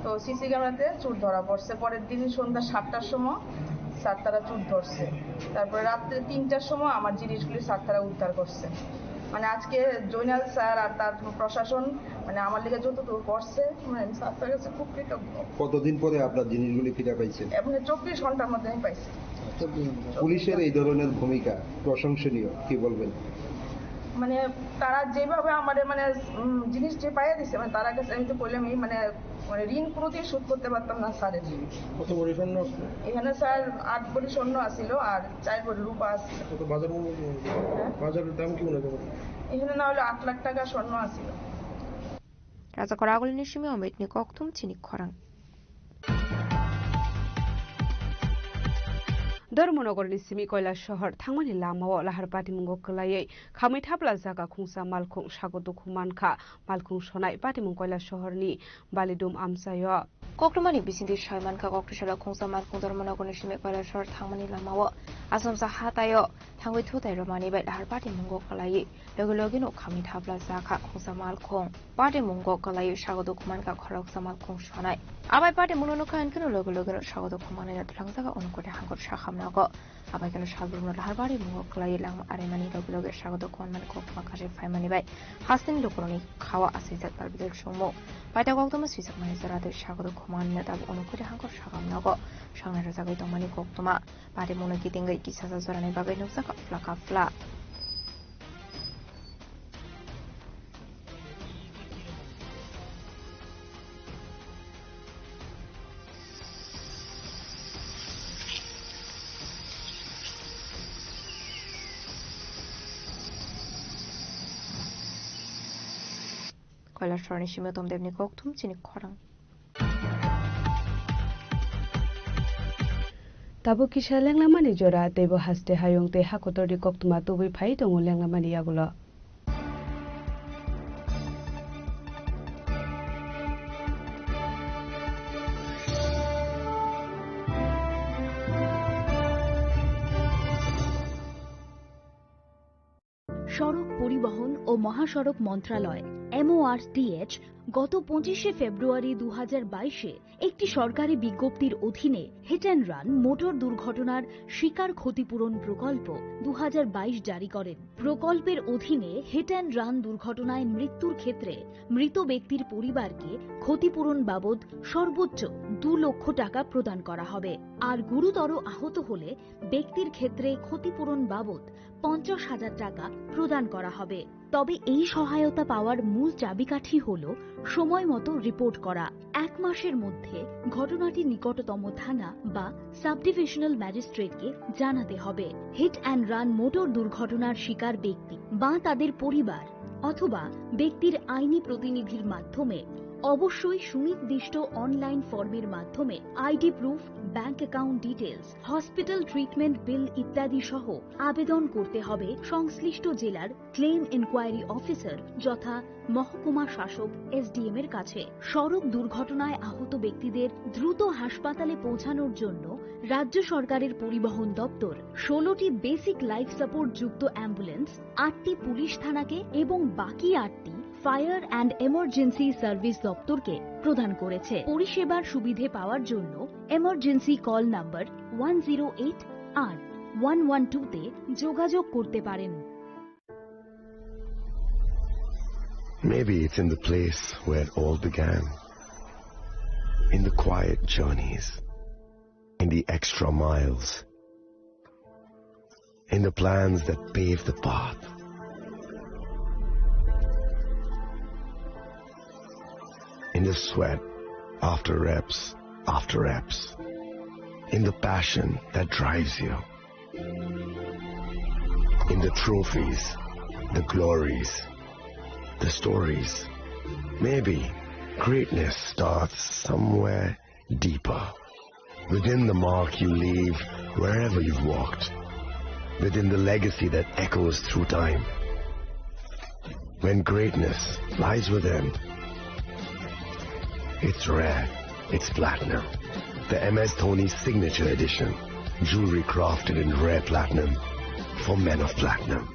তো সিসি ক্যামেরাতে চুর ধরা পড়ছে। পরের দিন সন্ধ্যা 7টার সময় স্যার তারা চুর ধরছে। তারপরে রাত্রে 3টার সময় আমার জিনিসগুলি স্যার তারা উদ্ধার করছে। মানে আজকে জৈনাল স্যার আর তার প্রশাসন মানে আমার লিগে যতটুকু করছে মানে আমি স্যার কাছে খুব কৃতজ্ঞ। কতদিন পরে আপনার জিনিসগুলি ফিরে পাইছেন? মানে 24 ঘন্টার মধ্যে আমি পাইছি। পুলিশের এই ধরনের ভূমিকা প্রশংসনীয়, কি বলবেন? মানে তারা যেভাবে আমাদের মানে জিনিস যে পাইয়ে দিচ্ছে, মানে তারা কাছে আমি তো বললাম মানে মানে ঋণ কোনোদিন শোধ করতে পারতাম না স্যারের। কত ভরি স্বর্ণ? এখানে স্যার 8 ভরি স্বর্ণ আছিল আর 4 ভরি রূপা আছিল। কত বাজার মূল্য? বাজারের দাম কি মনে করেন? এখানে না হলে 8 লাখ টাকা স্বর্ণ আছিল। রাজা করাগলি নিশিমি অমিতনি ককতুম চিনি খরাং धर्मनगरनि सिमी कैलाश शहर थांमानि लामायाव लाहार पाटिमुंगो कलायै खामै थाब्ला जागा खुंसा मालखुं सागदुखु मानखा मालखुं सनाय पाटिमुं कैलाश शहरनि बालिदुम आमसायो कक्टमानि बिसिंदि सायमानखा कक्टसाला खुंसा मालखुं धर्मनगरनि सिमी कैलाश शहर थांमानि लामायाव आसामसा हातायो थांबै थुथाय रमानि बाय लाहार पाटिमुंगो कलायै लोगो-लोगोनो खामै थाब्ला जागा खुंसा मालखुं पाटिमुंगो कलायै सागदुखु मानखा खरकसा मालखुं सनाय आबाय पाटिमुंनो खानखोनो लोगो-लोगोनो सागदुखु मानैना थलांजागा अनुकोटे हांखर साखामनागो आबायखोनो सालब्रुनो लाहार बारि मुंगो कलायै लांमा आरेमानि लोगो-लोगो सागदुखु मानमानि कक माखासे फायमानि बाय हास्तिनि लोकरनि खावा आसैजात बारबिदल सुमु पाइता कक्तमा सुइसाक माने जरादे सागदुखु मानैना दाबो अनुकोटे हांखर साखामनागो सांनाय रजागै दंमानि कक्तमा बारि मुंनो गिदिंगै किसाजा जरानि बागै नुजाका फ्लाका फ्ला कैलाश शहरनि सिमी तमदेबनि कक्तुम चिनि खरां ताबो किसा लेंलामानि जरा देबो हास्ते हायं ते हाकोतरि कक्तुमा तुबै फाइ दङ लेंलामानि यागुला সড়ক পরিবহন ও মহাসড়ক মন্ত্রণালয় MORTH গত 25শে ফেব্রুয়ারি 2022-এ একটি সরকারি বিজ্ঞপ্তির অধীনে হিট অ্যান্ড রান মোটর দুর্ঘটনার শিকার ক্ষতিপূরণ প্রকল্প 2022 জারি করেন। প্রকল্পের অধীনে হিট অ্যান্ড রান দুর্ঘটনায় মৃত্যুর ক্ষেত্রে মৃত ব্যক্তির পরিবারকে ক্ষতিপূরণ বাবদ সর্বোচ্চ 2 লক্ষ টাকা প্রদান করা হবে, আর গুরুতর আহত হলে ব্যক্তির ক্ষেত্রে ক্ষতিপূরণ বাবদ 50,000 টাকা প্রদান করা হবে। তবে এই সহায়তা পাওয়ার মূল চাবিকাঠি হল সময় মতো রিপোর্ট করা। 1 মাসের মধ্যে ঘটনাটি নিকটতম থানা বা সাব ডিভিশনাল ম্যাজিস্ট্রেটকে জানাতে হবে। হিট অ্যান্ড রান মোটর দুর্ঘটনার শিকার ব্যক্তি বা তাদের পরিবার অথবা ব্যক্তির আইনি প্রতিনিধির মাধ্যমে অবশ্যই সুনির্দিষ্ট অনলাইন ফর্মের মাধ্যমে ID proof, bank account details, hospital treatment bill ইত্যাদি সহ আবেদন করতে হবে সংশ্লিষ্ট জেলার ক্লেম এনকোয়ারি অফিসার যথা মহকুমা শাসক SDM এর কাছে। সড়ক দুর্ঘটনায় আহত ব্যক্তিদের দ্রুত হাসপাতালে পৌঁছানোর জন্য রাজ্য সরকারের পরিবহন দপ্তর 16টি বেসিক লাইফ সাপোর্ট যুক্ত অ্যাম্বুলেন্স, 8টি পুলিশ থানাকে এবং বাকি 8টি ফায়ার অ্যান্ড এমার্জেন্সি সার্ভিস দপ্তরকে প্রদান করেছে। পরিষেবার সুবিধে পাওয়ার জন্য এমার্জেন্সি কল নাম্বার 108 আর 112 তে যোগাযোগ করতে পারেন। Maybe it's in the place where it all began, in the quiet journeys, in the extra miles, in the plans that pave the path. In the sweat after reps, in the passion that drives you, in the trophies, the glories, the stories. Maybe greatness starts somewhere deeper, within the mark you leave wherever you've walked, within the legacy that echoes through time. When greatness lies within, it's rare, it's platinum. The MS Dhoni Signature Edition, jewelry crafted in rare platinum for men of platinum.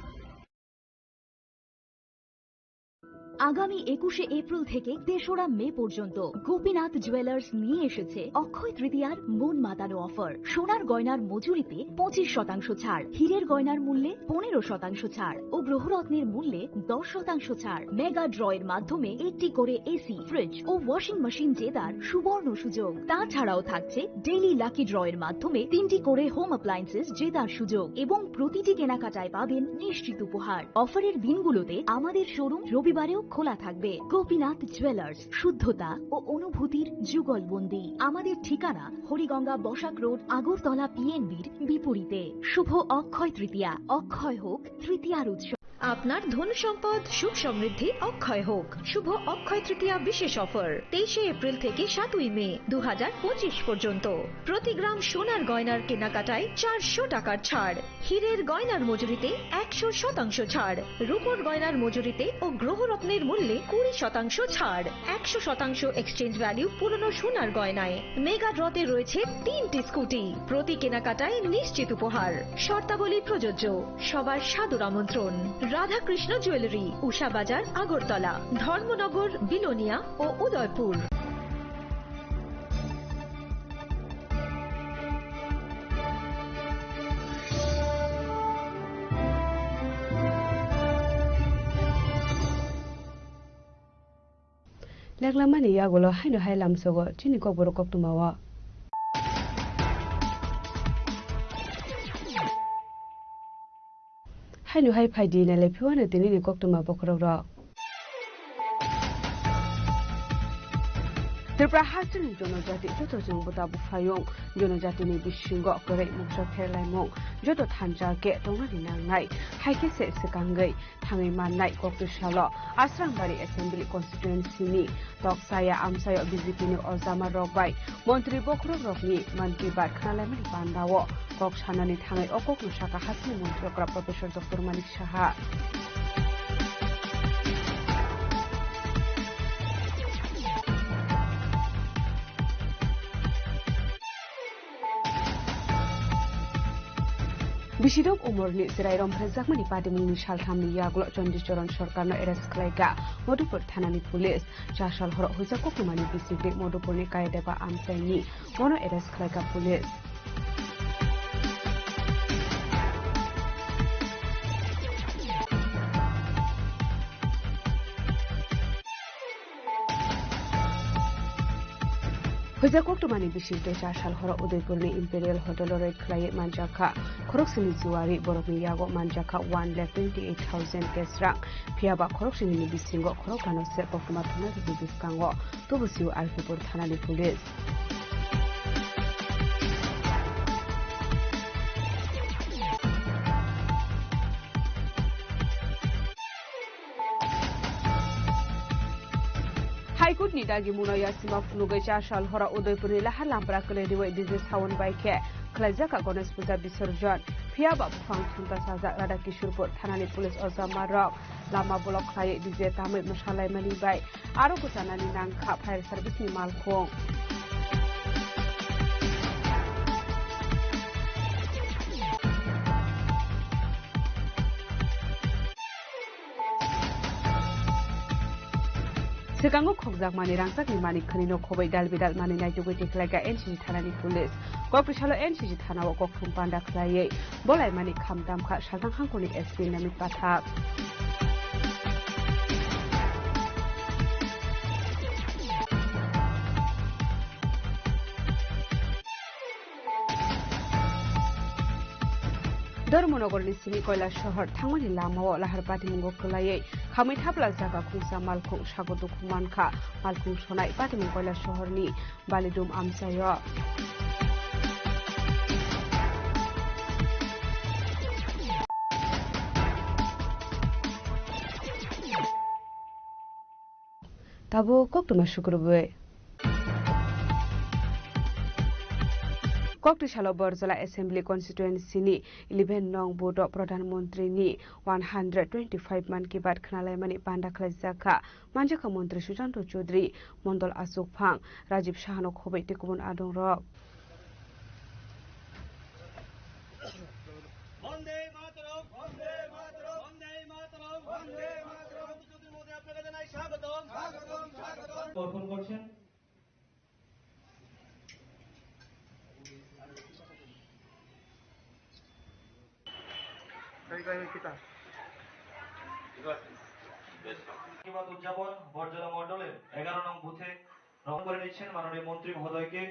আগামী 21শে April থেকে 3রা মে পর্যন্ত Gopinath jewellers নিয়ে এসেছে অক্ষয় তৃতীয়ার মন মাতানো offer. সোনার গয়নার মজুরিতে 25% ছাড়, হীরের গয়নার মূল্যে 15% ছাড় ও গ্রহরত্নের মূল্যে 10% ছাড়। মেগা ড্রয়ের মাধ্যমে একটি করে এসি, ফ্রিজ ও ওয়াশিং মেশিন জেতার সুবর্ণ সুযোগ। তাছাড়াও থাকছে ডেইলি লাকি ড্রয়ের মাধ্যমে 3টি করে হোম অ্যাপ্লায়েন্সেস জেতার সুযোগ এবং প্রতিটি কেনাকাটায় পাবেন নিশ্চিত উপহার। অফারের দিনগুলোতে আমাদের শোরুম রবিবারেও খোলা থাকবে। গোপীনাথ জুয়েলার্স, শুদ্ধতা ও অনুভূতির যুগলবন্দী। আমাদের ঠিকানা হরিগঙ্গা বসাক রোড, আগরতলা PNBর বিপরীতে। শুভ অক্ষয় তৃতীয়া, অক্ষয় হোক তৃতীয়ার উৎসব। আপনার ধন সম্পদ সুখ সমৃদ্ধি অক্ষয় হোক। শুভ অক্ষয় তৃতীয়া বিশেষ অফার 23শে এপ্রিল থেকে 7ই মে 2025 পর্যন্ত। প্রতি গ্রাম সোনার গয়নার কেনাকাটায় 400 টাকার ছাড়, হীরের গয়নার মজুরিতে 100% ছাড়, রূপোর গয়নার মজুরিতে ও গ্রহরত্নের মূল্যে 20% ছাড়, 100% এক্সচেঞ্জ ভ্যালু পুরনো সোনার গয়নায়। মেগা ড্রতে রয়েছে 3টি স্কুটি, প্রতি কেনাকাটায় নিশ্চিত উপহার। শর্তাবলী প্রযোজ্য। সবার সাদর আমন্ত্রণ। রাধাকৃষ্ণ জুয়েলারি, উষা বাজার, আগরতলা, ধর্মনগর, বিলোনিয়া ও উদয়পুর। লেগলামানি ইয়াগুলো হাইনো হাইলাম সগো চিনি কবর কক্তুমাওয়া হাইনো হাই ফাইদি নালে ফিওয়ানো তিনি কক্তুমা বকররা ত্রিপুরা হাসিনি জনজাতি যত জংবতা বুফায়ং জনজাতিনি বিশিঙ্গ করে মুক্ত খেলাইমং যত থানজাকে দংনানি নাংনাই হাইকেসে সেকাঙ্গৈ থাङै माननाय कक्टुसाल आश्रामबारी एसेम्बली कन्स्टिट्युएन्सिनि तकसाया आमसाय बीजेपीनि अजामा रगबाय मन्त्री बखरक रकनि मन की बात खानालायमानि बान्दाव कक सानानि थाङै अकक नुसाका हासिनि मन्त्रिकरा professor doctor Manik Saha Bisidok umurni sirai romprezakmani padimuni shalthamni yaglo Chondichoron Sorkarno eres khlaika Modupur thanani pulis chashal horo hujakokmani bisigri Modupurni kaideba amsaini mono eres khlaika pulis Hujakoktumani bisigri chashal horo Udaipurni Imperial Hotel rate khlai manjaka Khoroksini Juwari Borokni Yago Manjaka 1,28,000 kesrang Piaba Khoroksini Bisingo Khorokano Se Koktuma Thana Biskango Tubusiu Alfipur Thanani Police high court नि दागी मुनया सिमा फुनुगै चासाल हरा उदयपुरनि लाहा लामब्रा कले दिवै दिजे सावन बाइके खलाइजाका गणेश पूजा विसर्जन फियाबा फां थुंता साजा Radha Kishorpur थानानि police अजामा रक Lama block खायै दिजे तामै मसालाय मनि बाय आरो कुचानानि नांखा फायर सार्भिसनि मालखं सिगाङाव खगजाक मानि रांसाकनि मानि खनिनो खबै दालबिदाल मानि नायजुगै टेक्लागा एनसिजि थानानि पुलिस कक्रिसालो एनसिजि थानाव कक्थुम पान्डा खलायै बलाय मानि खामदामखा साजां हांखनि एसपि नामित पाठाक धर्मनगरनि सिनि कैलाश शहर थांमानि लामाव लाहार पाटिमुंगो खलायै खामै थाब्ला जागा खुंसा मालखुं सागो दुखु मानखा मालखुं सनाय पाटिमुं कैलाश शहरनि बालिदुम आमसायो ताबो कक्टमा शुक्रबार कक्रिसालो बरजला एसेम्बली कन्स्टिट्युएन्सीनि 11 नং बोर्ड प्रधानमन्त्रीनि 125 मान की बात खनालायमानि बान्दा खलाइजाखा मानजाखा मन्त्री सुशान्त चौधरी मण्डल आशोक फां राजीव शाहनो खबै टेकुबन आदं रक वन्दे मातरम वन्दे मातरम वन्दे मातरम वन्दे मातरम मोदी আপনাকে জানাই স্বাগতম স্বাগতম স্বাগতম অর্পণ করছেন উদযাপন বরজলা মন্ডলের 11 নং বুথে গ্রহণ করে নিচ্ছেন মাননীয় মন্ত্রী মহোদয়কে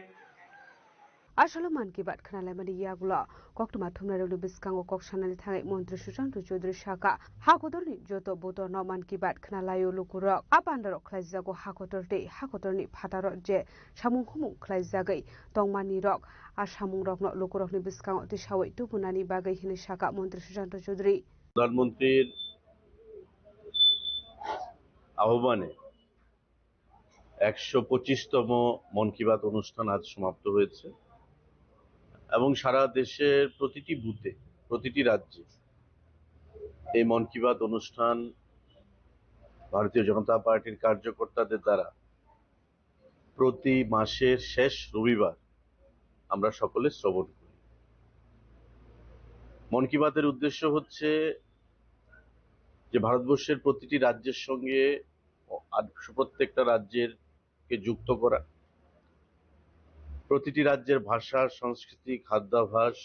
आसलो मान की बात खनालायमानि यागुला कक्टमा थुमनारनि बिस्कांगो कक्सानानि थाङै मन्त्री सुशान्त चौधरी शाखा हाकोदरनि जतो बोतो न मान की बात खनालायो लुकुरक आपान्दार खलाइजागो हाकोदरनि फाटार जे सामुं हुमुं खलाइजागै तंमानि रक आ सामुं रकनो लुकुरकनि बिस्कांगो तिसावै तुपुनानि बागै हिनि शाखा मन्त्री सुशान्त चौधरी प्रधानमन्त्रीर আহ্বানে 125তম মন কি বাত অনুষ্ঠান আজ সমাপ্ত হয়েছে এবং সারা দেশের প্রতিটি বুথে প্রতিটি রাজ্যে এই মন কি বাত অনুষ্ঠান ভারতীয় জনতা পার্টির কার্যকর্তাদের দ্বারা প্রতি মাসের শেষ রবিবার আমরা সকলে শ্রবণ করি। মন কি বাতের উদ্দেশ্য হচ্ছে যে ভারতবর্ষের প্রতিটি রাজ্যের সঙ্গে প্রত্যেকটা রাজ্যের কে যুক্ত করা, প্রতিটি রাজ্যের ভাষা, সংস্কৃতি, খাদ্যাভ্যাস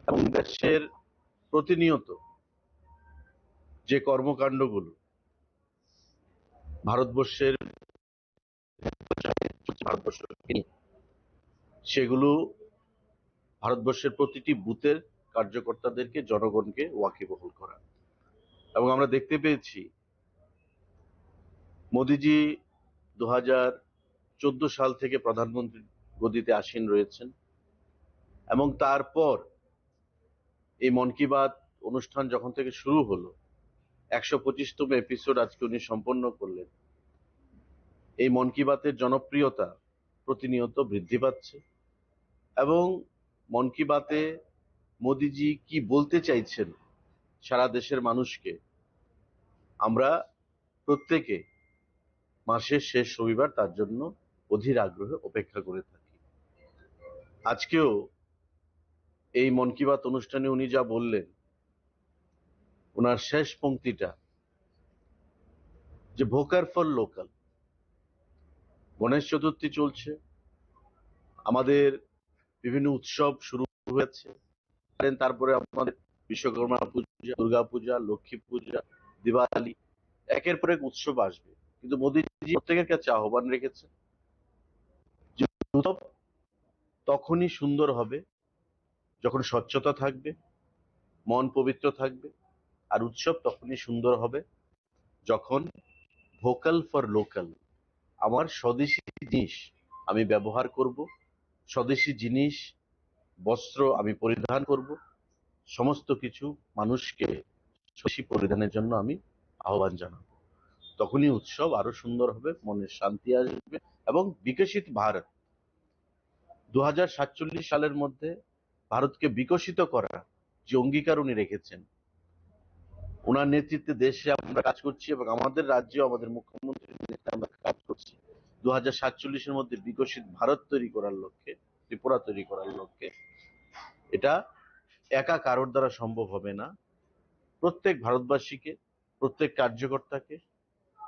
এবং দেশের প্রতিনিয়ত যে কর্মকাণ্ডগুলো ভারতবর্ষের সেগুলো ভারতবর্ষের প্রতিটি বুথের কার্যকর্তাদেরকে জনগণকে ওয়াকিবহাল করা। এবং আমরা দেখতে পেয়েছি মোদিজি 2014 সাল থেকে প্রধানমন্ত্রী গদিতে আসীন রয়েছেন এবং তারপর এই মন কি বাত অনুষ্ঠান যখন থেকে শুরু হলো 125তম এপিসোড আজকে উনি সম্পন্ন করলেন। এই মন কি বাতের জনপ্রিয়তা প্রতিনিয়ত বৃদ্ধি পাচ্ছে এবং মন কি বাতে মোদিজি কি বলতে চাইছেন সারা দেশের মানুষকে আমরা প্রত্যেকে মাসের শেষ রবিবার তার জন্য অধীর আগ্রহে অপেক্ষা করে থাকি। আজকেও এই মন কি বাত অনুষ্ঠানে উনি যা বললেন, ওনার শেষ পংক্তিটা যে vocal for local. Ganesh Chaturthi চলছে, আমাদের বিভিন্ন উৎসব শুরু হয়েছে, তারপরে আমাদের বিশ্বকর্মা পূজা, দুর্গা পূজা, লক্ষ্মী পূজা, দিওয়ালি, একের পর এক উৎসব আসবে। কিন্তু মোদিজি প্রত্যেকের কাছে আহ্বান রেখেছেন যে উৎসব তখনই সুন্দর হবে যখন স্বচ্ছতা থাকবে, মন পবিত্র থাকবে, আর উৎসব তখনই সুন্দর হবে যখন ভোকাল ফর লোকাল, আমার স্বদেশী জিনিস আমি ব্যবহার করব, স্বদেশী জিনিস বস্ত্র আমি পরিধান করব, সমস্ত কিছু মানুষকে বেশি পরিধানের জন্য আমি আহ্বান জানাবো। তখনই উৎসব আরো সুন্দর হবে, মনের শান্তি আসবে এবং বিকশিত ভারত 2047 সালের মধ্যে ভারতকে বিকশিত করা যে অঙ্গীকার উনি রেখেছেন, ওনার নেতৃত্বে দেশে আমরা কাজ করছি এবং আমাদের রাজ্যে আমাদের মুখ্যমন্ত্রীর নেতৃত্বে আমরা কাজ করছি 2047-এর মধ্যে বিকশিত ভারত তৈরি করার লক্ষ্যে, ত্রিপুরা তৈরি করার লক্ষ্যে। এটা একা কারোর দ্বারা সম্ভব হবে না। প্রত্যেক ভারতবাসীকে, প্রত্যেক কার্যকর্তাকে,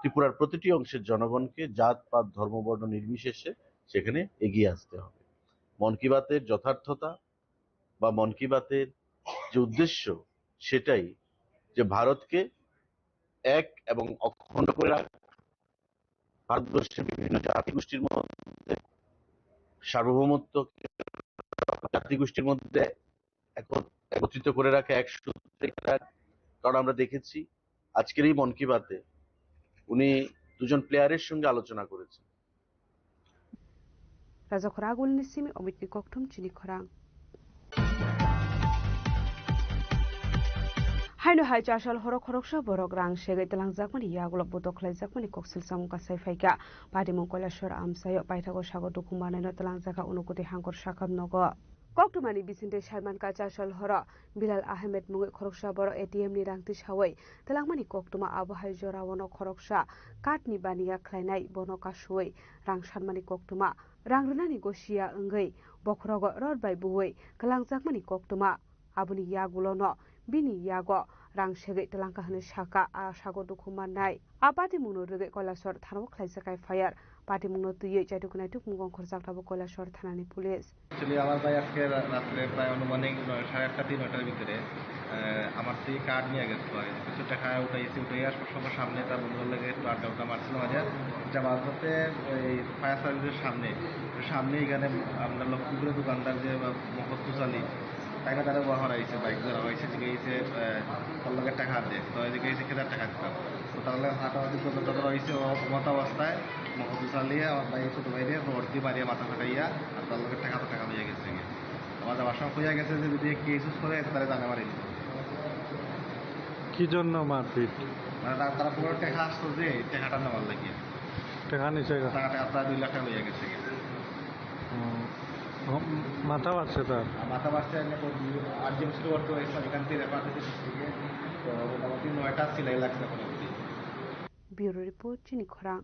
ত্রিপুরার প্রতিটি অংশের জনগণকে জাত পাত ধর্ম বর্ণ নির্বিশেষে সেখানে এগিয়ে আসতে হবে। মন কি বাতের যথার্থতা বা মন কি বাতের যে উদ্দেশ্য সেটাই যে ভারতকে এক এবং অখণ্ড করে রাখা, ভারতবর্ষের বিভিন্ন জাতিগোষ্ঠীর মধ্যে সার্বভৌমত্ব, জাতিগোষ্ঠীর মধ্যে একত্রিত করে রাখা, এক সূত্রে রাখা। কারণ আমরা দেখেছি আজকের এই মন কি বাতে উনি দুজন প্লেয়ারের সঙ্গে আলোচনা করেছেন। Raja Khoragul Nisimi Omitni Koktum Chini Khorang. Haino hai chashal horo khoroksha borok rang shegai telang jakmani yagulok botok khlai jakmani koksil samuka saifaiga padi mongkolashor amsayo paithago sago dukumane no telang jaka unukuti hangkor sakam nogo koktumani bisinde Salman ka chashal horo Bilal Ahmed mungi khoroksha boro ATM ni rangti sawai telangmani koktuma abahai jorawono khoroksha katni baniya khlainai bono kasui rang sanmani koktuma rang runani gosia engai bokhrogo rod bai buwei kelang jakmani koktuma abuni yagulono bini yago rang segai telangka hane saka a sago dukumanai apati mungno rege kolasor thanabo khlaisakai fire party মুনো তুই চাইটু কোনাই টুক মুগং খরচাক তাবো কৈলাসহর থানানি police actually আমার ভাই আজকে রাত্রে প্রায় অনুমানিক 8:30 9টার ভিতরে আমার থেকে কার্ড নিয়ে গেছে ভাই কিছু টাকা উঠে আসার সময় সামনে তার বন্ধুর লাগে একটু আড্ডা মারছিল মাঝে যা মাঝপথে ওই ফায়ার সার্ভিসের সামনে এখানে আমরা লক্ষ্মীপুরে দোকানদার যে মোহাম্মদ আলী টাকা তারা হারাইছে বাইক ধরা হয়েছে জিজ্ঞেসে তার লগে টাকা দে তো এদিকে এসে খেতার টাকা দিতাম তো তাহলে হাঁটাহাঁটি কথা হয়েছে মত অবস্থায় মোহাম্মদ আলিয়া আমার ভাই ছোটো ভাইরে রড দিয়ে মারিয়া মাথা ফাটাইয়া আর তার লগে টাকা লইয়া গেছে আমার যাওয়ার সময় হইয়া গেছে যে যদি কেস ইউজ করে তারা জানে মারি কি জন্য মারপিট মানে তারা পুরো টাকা আসতো যে টাকাটা নেওয়ার লাগিয়ে টাকা নিচে টাকা প্রায় 2 লাখ টাকা লইয়া গেছে মাথা বাড়ছে তার মাথা বাড়ছে আরজিএমসি করতে হয়েছে এখান থেকে রেফার হয়েছে তো মোটামুটি 9টা সিলাই লাগছে এখন অবধি ব্যুরো রিপোর্ট চিনি খরা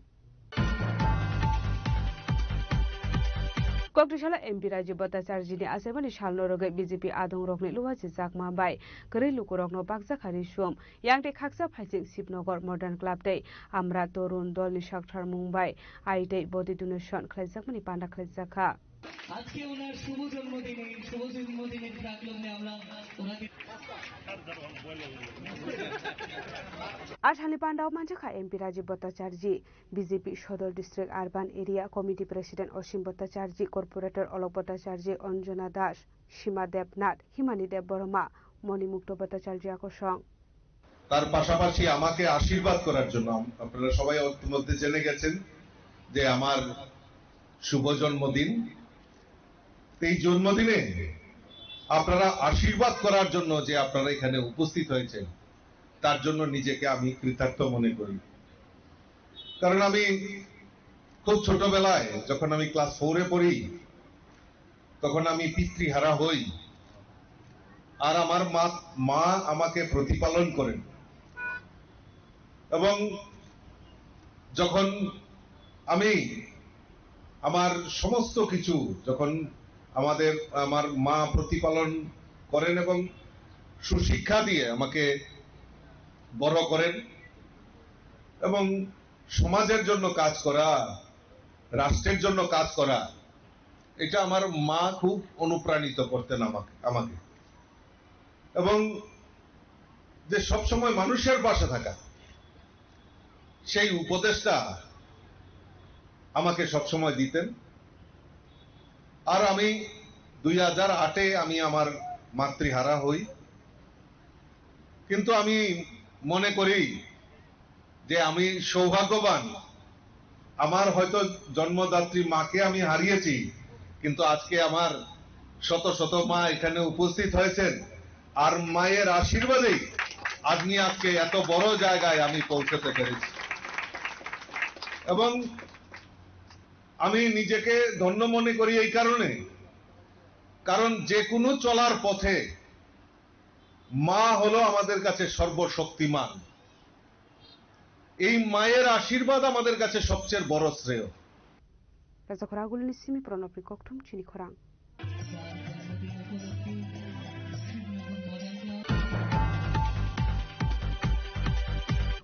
Koktishala MP Rajiv Bhattacharya ni asebani shalno rogai BJP adong rokni luwaji jakma bai kari lukurokno bakja khari sum yangte khaksa phaising Shivnagar Modern Club dei amra torun dol ni sakthar mumbai aitei body donation khlaijakmani panda khlaijaka আজকে ওনার শুভ জন্মদিনের প্রাকলগ্নে আমরা ওনাকে Ashani Pandao Manjaka MP Rajiv Bhattacharya BJP Shodor District Urban Area Committee President Osim Bhattacharya Corporator Olok Bhattacharya Anjana Das Shima Debnath Himani Deb Borma Monimukto Bhattacharya Kosong তার পাশাপাশি আমাকে আশীর্বাদ করার জন্য আপনারা সবাই ইতিমধ্যে জেনে গেছেন যে আমার শুভ জন্মদিন এই জন্মদিনে আপনারা আশীর্বাদ করার জন্য যে আপনারা এখানে উপস্থিত হয়েছেন তার জন্য নিজেকে আমি কৃতার্থ মনে করি কারণ আমি খুব ছোটবেলায় যখন আমি ক্লাস 4 এ পড়ি তখন আমি পিতৃহারা হই আর আমার মা আমাকে প্রতিপালন করেন এবং যখন আমি আমার সমস্ত কিছু যখন আমার মা প্রতিপালন করেন এবং সুশিক্ষা দিয়ে আমাকে বড় করেন এবং সমাজের জন্য কাজ করা রাষ্ট্রের জন্য কাজ করা এটা আমার মা খুব অনুপ্রাণিত করতেন আমাকে এবং যে সব সময় মানুষের পাশে থাকা সেই উপদেশটা আমাকে সব সময় দিতেন আর আমি 2008-এ আমি আমার মাতৃহারা হই কিন্তু আমি মনে করি যে আমি সৌভাগ্যবান আমার হয়তো জন্মদাত্রী মাকে আমি হারিয়েছি কিন্তু আজকে আমার শত শত মা এখানে উপস্থিত হয়েছেন আর মায়ের আশীর্বাদেই আজকে এত বড় জায়গায় আমি পৌঁছতে পেরেছি এবং আমি নিজেকে ধন্য মনে করি এই কারণে, কারণ যে কোনো চলার পথে মা হলো আমাদের কাছে সর্বশক্তিমান। এই মায়ের আশীর্বাদ আমাদের কাছে সবচেয়ে বড় শ্রেয়। Razakoragulni simi pronopri koktum chini khorang.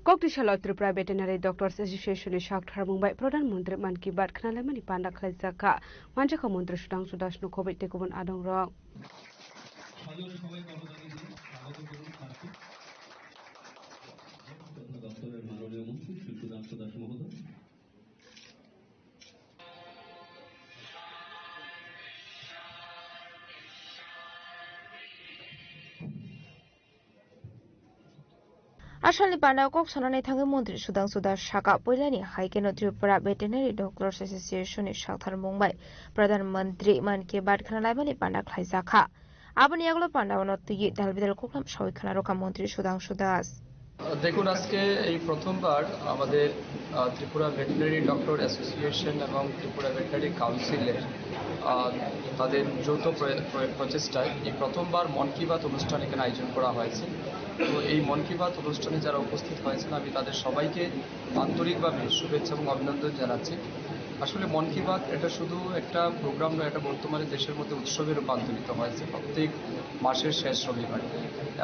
Koktishala Tripura Veterinary Doctors Association Shakthar Mumbai Pradhanmantri Man Ki Baat Khnalamani Panda Khlaisaka Manjaka Mantri Sudang Sudashnu Khobit Tekubun Adong Rong. Asalni Panda Kok Sanani Thangi Mantri Sudang Sudash Shaka Poilani Haikeno Tripura Veterinary Doctors Association Shakthar Mumbai Pradhanmantri Man Ki Baat Khnalamani Panda Khlaisaka Abani Aglo Panda Onoti Dalbidal Koklam Shoikhana Roka Mantri Sudang Sudas দেখুন আজকে এই প্রথমবার আমাদের Tripura veterinary doctor association এবং Tripura veterinary কাউন্সিলের তাদের যৌথ প্রচেষ্টায় এই প্রথমবার মন কি বাত অনুষ্ঠান এখানে আয়োজন করা হয়েছে। তো এই মন কি বাত অনুষ্ঠানে যারা উপস্থিত হয়েছেন আমি তাদের সবাইকে আন্তরিকভাবে শুভেচ্ছা এবং অভিনন্দন জানাচ্ছি। আসলে মন কি বাত এটা শুধু একটা প্রোগ্রাম নয়, এটা বর্তমানে দেশের মধ্যে উৎসবে রূপান্তরিত হয়েছে প্রত্যেক মাসের শেষ রবিবারে।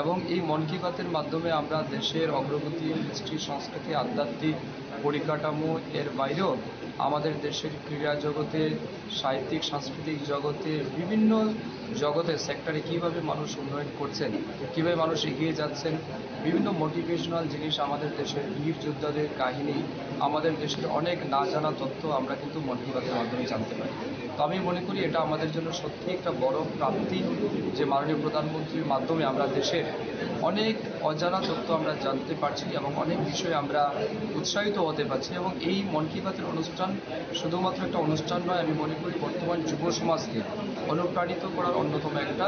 এবং এই মন কি বাতের মাধ্যমে আমরা দেশের অগ্রগতি, কৃষ্টি, সংস্কৃতি, আধ্যাত্মিক পরিকাঠামো এর বাইরেও আমাদের দেশের ক্রীড়া জগতে, সাহিত্যিক সাংস্কৃতিক জগতে, বিভিন্ন জগতের সেক্টরে কীভাবে মানুষ উন্নয়ন করছেন, কীভাবে মানুষ এগিয়ে যাচ্ছেন, বিভিন্ন মোটিভেশনাল জিনিস, আমাদের দেশের বীর যোদ্ধাদের কাহিনী, আমাদের দেশের অনেক না জানা তথ্য আমরা কিন্তু মন কি বাতের মাধ্যমে জানতে পারি। তো আমি মনে করি এটা আমাদের জন্য সত্যি একটা বড় প্রাপ্তি যে মাননীয় প্রধানমন্ত্রীর মাধ্যমে আমরা দেশের অনেক অজানা তথ্য আমরা জানতে পারছি এবং অনেক বিষয়ে আমরা উৎসাহিত হতে পারছি। এবং এই মন কি বাতের অনুষ্ঠান শুধুমাত্র একটা অনুষ্ঠান নয়, আমি মনে করি বর্তমান যুব সমাজকে অনুপ্রাণিত করার অন্যতম একটা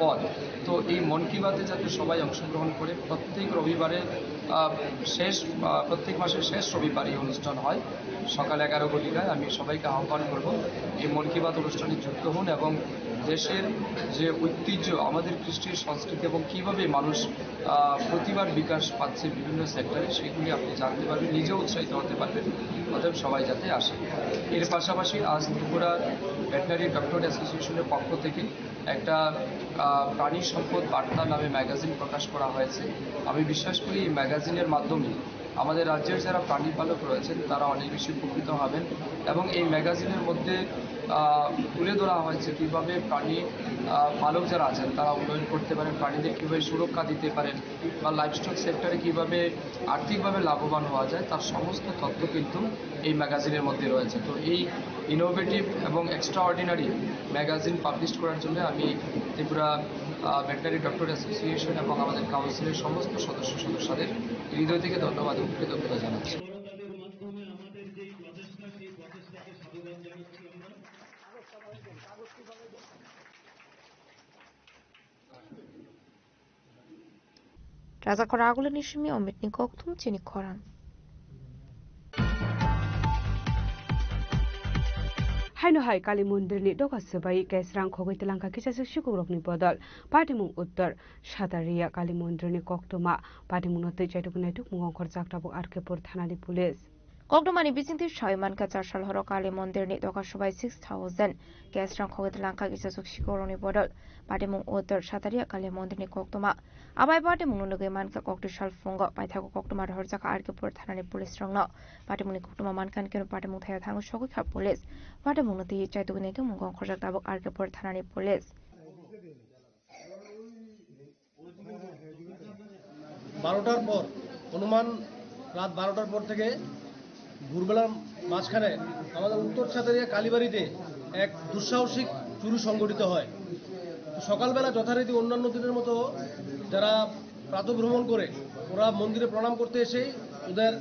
পথ। তো এই মন কি বাতে যাতে সবাই অংশগ্রহণ করে প্রত্যেক রবিবারে প্রত্যেক মাসের শেষ রবিবার এই অনুষ্ঠান হয় সকাল 11 ঘটিকায়। আমি সবাইকে আহ্বান করব এই মন কি বাত অনুষ্ঠানে যুক্ত হন এবং দেশের যে ঐতিহ্য, আমাদের কৃষ্টির সংস্কৃতি এবং কীভাবে মানুষ প্রতিবার বিকাশ পাচ্ছে বিভিন্ন সেক্টরে, সেগুলি আপনি জানতে পারবেন, নিজেও উৎসাহিত হতে পারবেন। অতএব সবাই যাতে আসে। এর পাশাপাশি আজ ত্রিপুরা ভেটেরিনারি ডক্টর অ্যাসোসিয়েশনের পক্ষ থেকে একটা প্রাণী সম্পদ বার্তা নামে ম্যাগাজিন প্রকাশ করা হয়েছে। আমি বিশ্বাস করি এই ম্যাগাজিনের মাধ্যমে আমাদের রাজ্যের যারা প্রাণী পালক রয়েছেন তারা অনেক বেশি উপকৃত হবেন। এবং এই ম্যাগাজিনের মধ্যে তুলে ধরা হয়েছে কীভাবে প্রাণী পালক যারা আছেন তারা উন্নয়ন করতে পারেন, প্রাণীদের কীভাবে সুরক্ষা দিতে পারেন বা লাইভস্টক সেক্টরে কীভাবে আর্থিকভাবে লাভবান হওয়া যায়, তার সমস্ত তথ্য কিন্তু এই ম্যাগাজিনের মধ্যে রয়েছে। তো এই ইনোভেটিভ এবং এক্সট্রা অর্ডিনারি ম্যাগাজিন পাবলিশ করার জন্য আমি ত্রিপুরা ভেটেরিনারি ডক্টর অ্যাসোসিয়েশন এবং আমাদের কাউন্সিলের সমস্ত সদস্যদের হৃদয় থেকে ধন্যবাদ এবং কৃতজ্ঞতা জানাচ্ছি। Razakoragula Nishimi Omitni Koktum Chini Khorang. Haino Hai Kali Mundirni Doka Sabai Kesrang Khogoi Telanka Kisasik Shukurokni Bodol Patimung Uttar Shataria Kali Mundirni Koktuma Patimung Note Chaituknetuk Mungong Khorjaktabu Arkepur Thanali Police Kokdomani Bisinti Shaiman Kachar Shalhoro Kali Mundirni Doka Sabai 6000 Kesrang Khogoi Telanka Kisasik Shukurokni Bodol Patimung Uttar Shataria Kali Mundirni Koktuma Abai Patimung Nuge Manka Koktu Shalfungo Paithago Koktuma Horjaka Arkepur Thanali Police Rongno Patimung Koktuma Mankan Kero Patimung Thayathango Shokika Police Patimung Noti Chaituknetu Mungong Khorjaktabu Arkepur Thanali Police 12টার পর অনুমান রাত 12টার পর থেকে ভোরবেলার মাঝখানে আমাদের উত্তর ছাতারিয়া কালীবাড়িতে এক দুঃসাহসিক চুরি সংঘটিত হয়। সকালবেলা যথারীতি অন্যান্য দিনের মতো যারা প্রাতঃভ্রমণ করে ওরা মন্দিরে প্রণাম করতে এসেই ওদের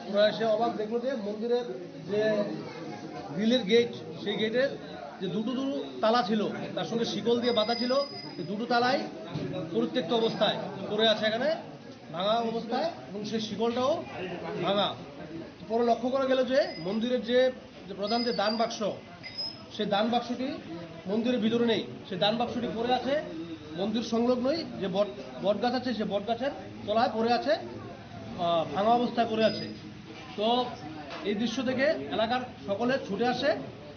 ওরা এসে অবাক দেখলো যে মন্দিরের যে গ্রিলের গেট, সেই গেটের যে দুটো তালা ছিল তার সঙ্গে শিকল দিয়ে বাঁধা ছিল, দুটো তালাই পরিত্যক্ত অবস্থায় পড়ে আছে এখানে ভাঙা অবস্থায়, এবং সেই শিকলটাও ভাঙা। পরে লক্ষ্য করা গেল যে মন্দিরের যে প্রধান যে দান বাক্স, সেই দান বাক্সটি মন্দিরের ভিতরে নেই, সেই দান বাক্সটি পড়ে আছে মন্দির সংলগ্নই যে বট গাছ আছে, সেই বট গাছের তলায় পড়ে আছে, ভাঙা অবস্থায় পড়ে আছে। তো এই দৃশ্য থেকে এলাকার সকলে ছুটে আসে।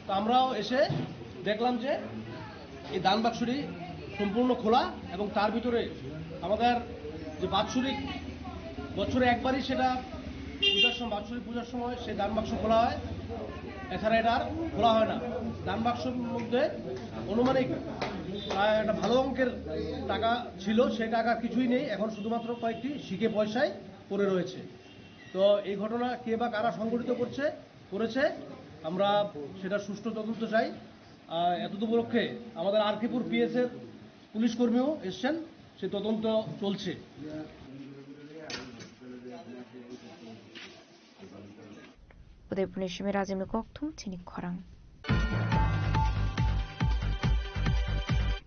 তো আমরাও এসে দেখলাম যে এই দান বাক্সটি সম্পূর্ণ খোলা, এবং তার ভিতরে আমাদের যে বাৎসরিক বছরে একবারই সেটা বাৎসরিক পূজার সময় সেই দান বাক্স খোলা হয়, এছাড়া এটা আর খোলা হয় না। দান বাক্সের মধ্যে অনুমানিক প্রায় একটা ভালো অঙ্কের টাকা ছিল, সেই টাকা কিছুই নেই, এখন শুধুমাত্র কয়েকটি শিকে পয়সায় পড়ে রয়েছে। তো এই ঘটনা কে বা কারা সংগঠিত করেছে আমরা সেটা সুষ্ঠু তদন্ত চাই। এতদ উপলক্ষে আমাদের আরকিপুর পিএসের পুলিশ কর্মীও এসছেন, সে তদন্ত চলছে। 우대분의 심의 라짐을 꼭통 진입 거랑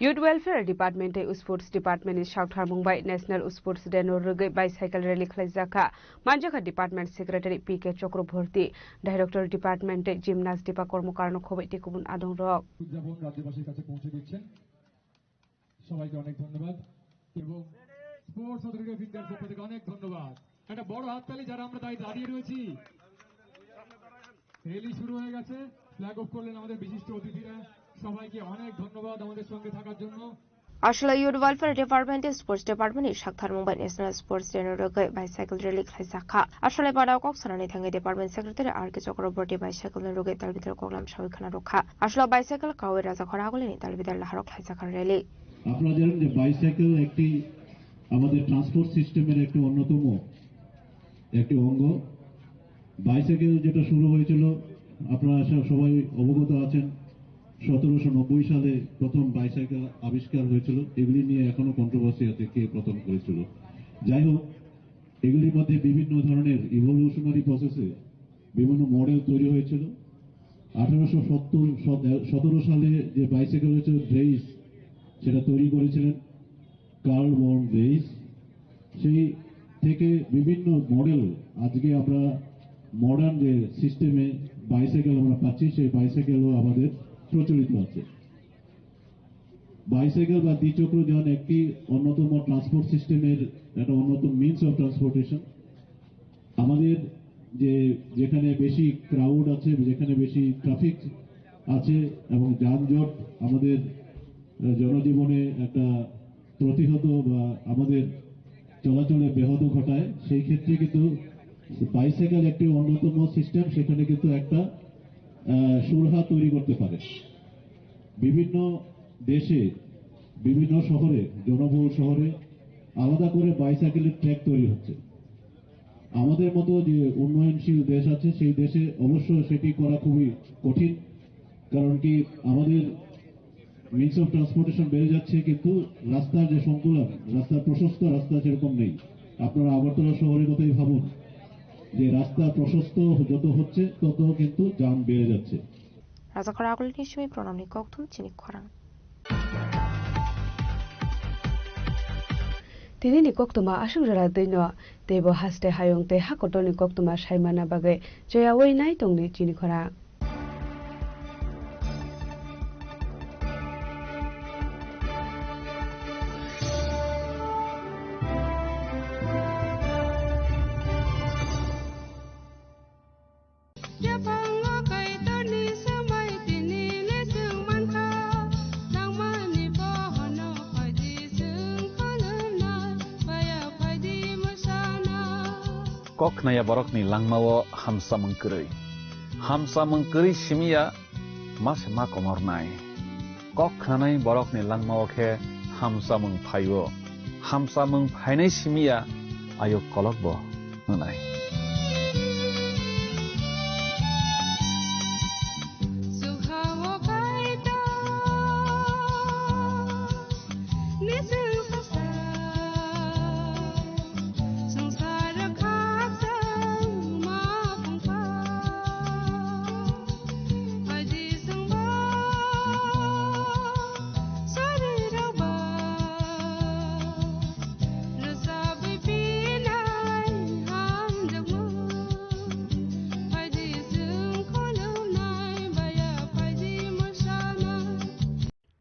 Youth Welfare Department Sports Department is Shauthar Mumbai National Sports Day no rugai bicycle rally khlaijaka Manjaka Department Secretary PK Chakraborty Director Department Gymnast Dipa কর্মকারণ খবরটি কুবুন আদং রক উদযাপন রাজ্যবাসীর কাছে পৌঁছে দিচ্ছেন। সবাইকে অনেক ধন্যবাদ এবং স্পোর্টস অথরিটি অফ ইন্ডিয়ার পক্ষ থেকে অনেক ধন্যবাদ। একটা বড় হাততালি যারা আমরা দাঁড়িয়ে রয়েছি। রেলি শুরু হয়ে গেছে, ফ্ল্যাগ অফ করলেন আমাদের বিশিষ্ট অতিথিরা। সবাইকে অনেক ধন্যবাদ আমাদের সঙ্গে থাকার জন্য। আসলে youth welfare department sports department শাখার মুম্বাই ন্যাশনাল স্পোর্টস ডে রোগে বাইসাইকেল রেলি খাইজাখা আসলে বাড়াও কক সানানি থাঙ্গে ডিপার্টমেন্ট সেক্রেটারি আর কে চক্রবর্তী বাইসাইকেল রোগে তার ভিতরে কগলাম সবাইখানা রক্ষা আসলে বাইসাইকেল কাওয়ে রাজা খরা হলেনি তার ভিতরে লাহারক খাইজাখার রেলি। আপনারা জানেন যে বাইসাইকেল একটি আমাদের ট্রান্সপোর্ট সিস্টেমের একটি অন্যতম একটি অঙ্গ। বাইসাইকেল যেটা শুরু হয়েছিল আপনারা সবাই অবগত আছেন, 1790 সালে প্রথম বাইসাইকেল আবিষ্কার হয়েছিল। এগুলি নিয়ে এখনো কন্ট্রোভার্সি আছে কে প্রথম করেছিল। যাই হোক, এগুলির মধ্যে বিভিন্ন ধরনের ইভলিউশনারি প্রসেসে বিভিন্ন মডেল তৈরি হয়েছিল। 1817 সালে যে বাইসাইকেল হয়েছিল ড্রেইস, সেটা তৈরি করেছিলেন কার্ল ভন ড্রেইস। সেই থেকে বিভিন্ন মডেল আজকে আমরা মডার্ন যে সিস্টেমে বাইসাইকেল আমরা পাচ্ছি, সেই বাইসাইকেলও আমাদের প্রচলিত আছে। বাইসাইকেল বা দ্বিচক্র যান একটি অন্যতম ট্রান্সপোর্ট সিস্টেমের একটা অন্যতম মিনস অফ ট্রান্সপোর্টেশন। আমাদের যেখানে বেশি ক্রাউড আছে, যেখানে বেশি ট্রাফিক আছে এবং যানজট আমাদের জনজীবনে একটা প্রতিহত বা আমাদের চলাচলে ব্যাহত ঘটায়, সেই ক্ষেত্রে কিন্তু বাইসাইকেল একটি অন্যতম সিস্টেম। সেখানে কিন্তু একটা সুরাহা তৈরি করতে পারে। বিভিন্ন দেশে বিভিন্ন শহরে জনবহুল শহরে আলাদা করে বাইসাইকেলের ট্র্যাক তৈরি হচ্ছে। আমাদের মতো যে উন্নয়নশীল দেশ আছে সেই দেশে অবশ্য সেটি করা খুবই কঠিন, কারণ কি আমাদের মিনস অফ ট্রান্সপোর্টেশন বেড়ে যাচ্ছে কিন্তু রাস্তার যে সংকুলন, রাস্তার প্রশস্ত রাস্তা সেরকম নেই। আপনারা আগরতলা শহরের কথাই ভাবুন যে রাস্তা প্রশস্ত যত হচ্ছে তত কিন্তু জ্যাম বেড়ে যাচ্ছে। রাজাখরা আগলনি সুই প্রণামনি ককথুম চিনি খরাং তিনি ni koktuma ashugrara deino tebo haste hayong te hakotoni koktuma saimana bagai joya wei nai tongni chini khora kok naya borok ni langmawo hamsa mengkeri simia mas ma komor nai kok khanai borok ni langmawo khe hamsa mengphainai simia ayo kolok bo nai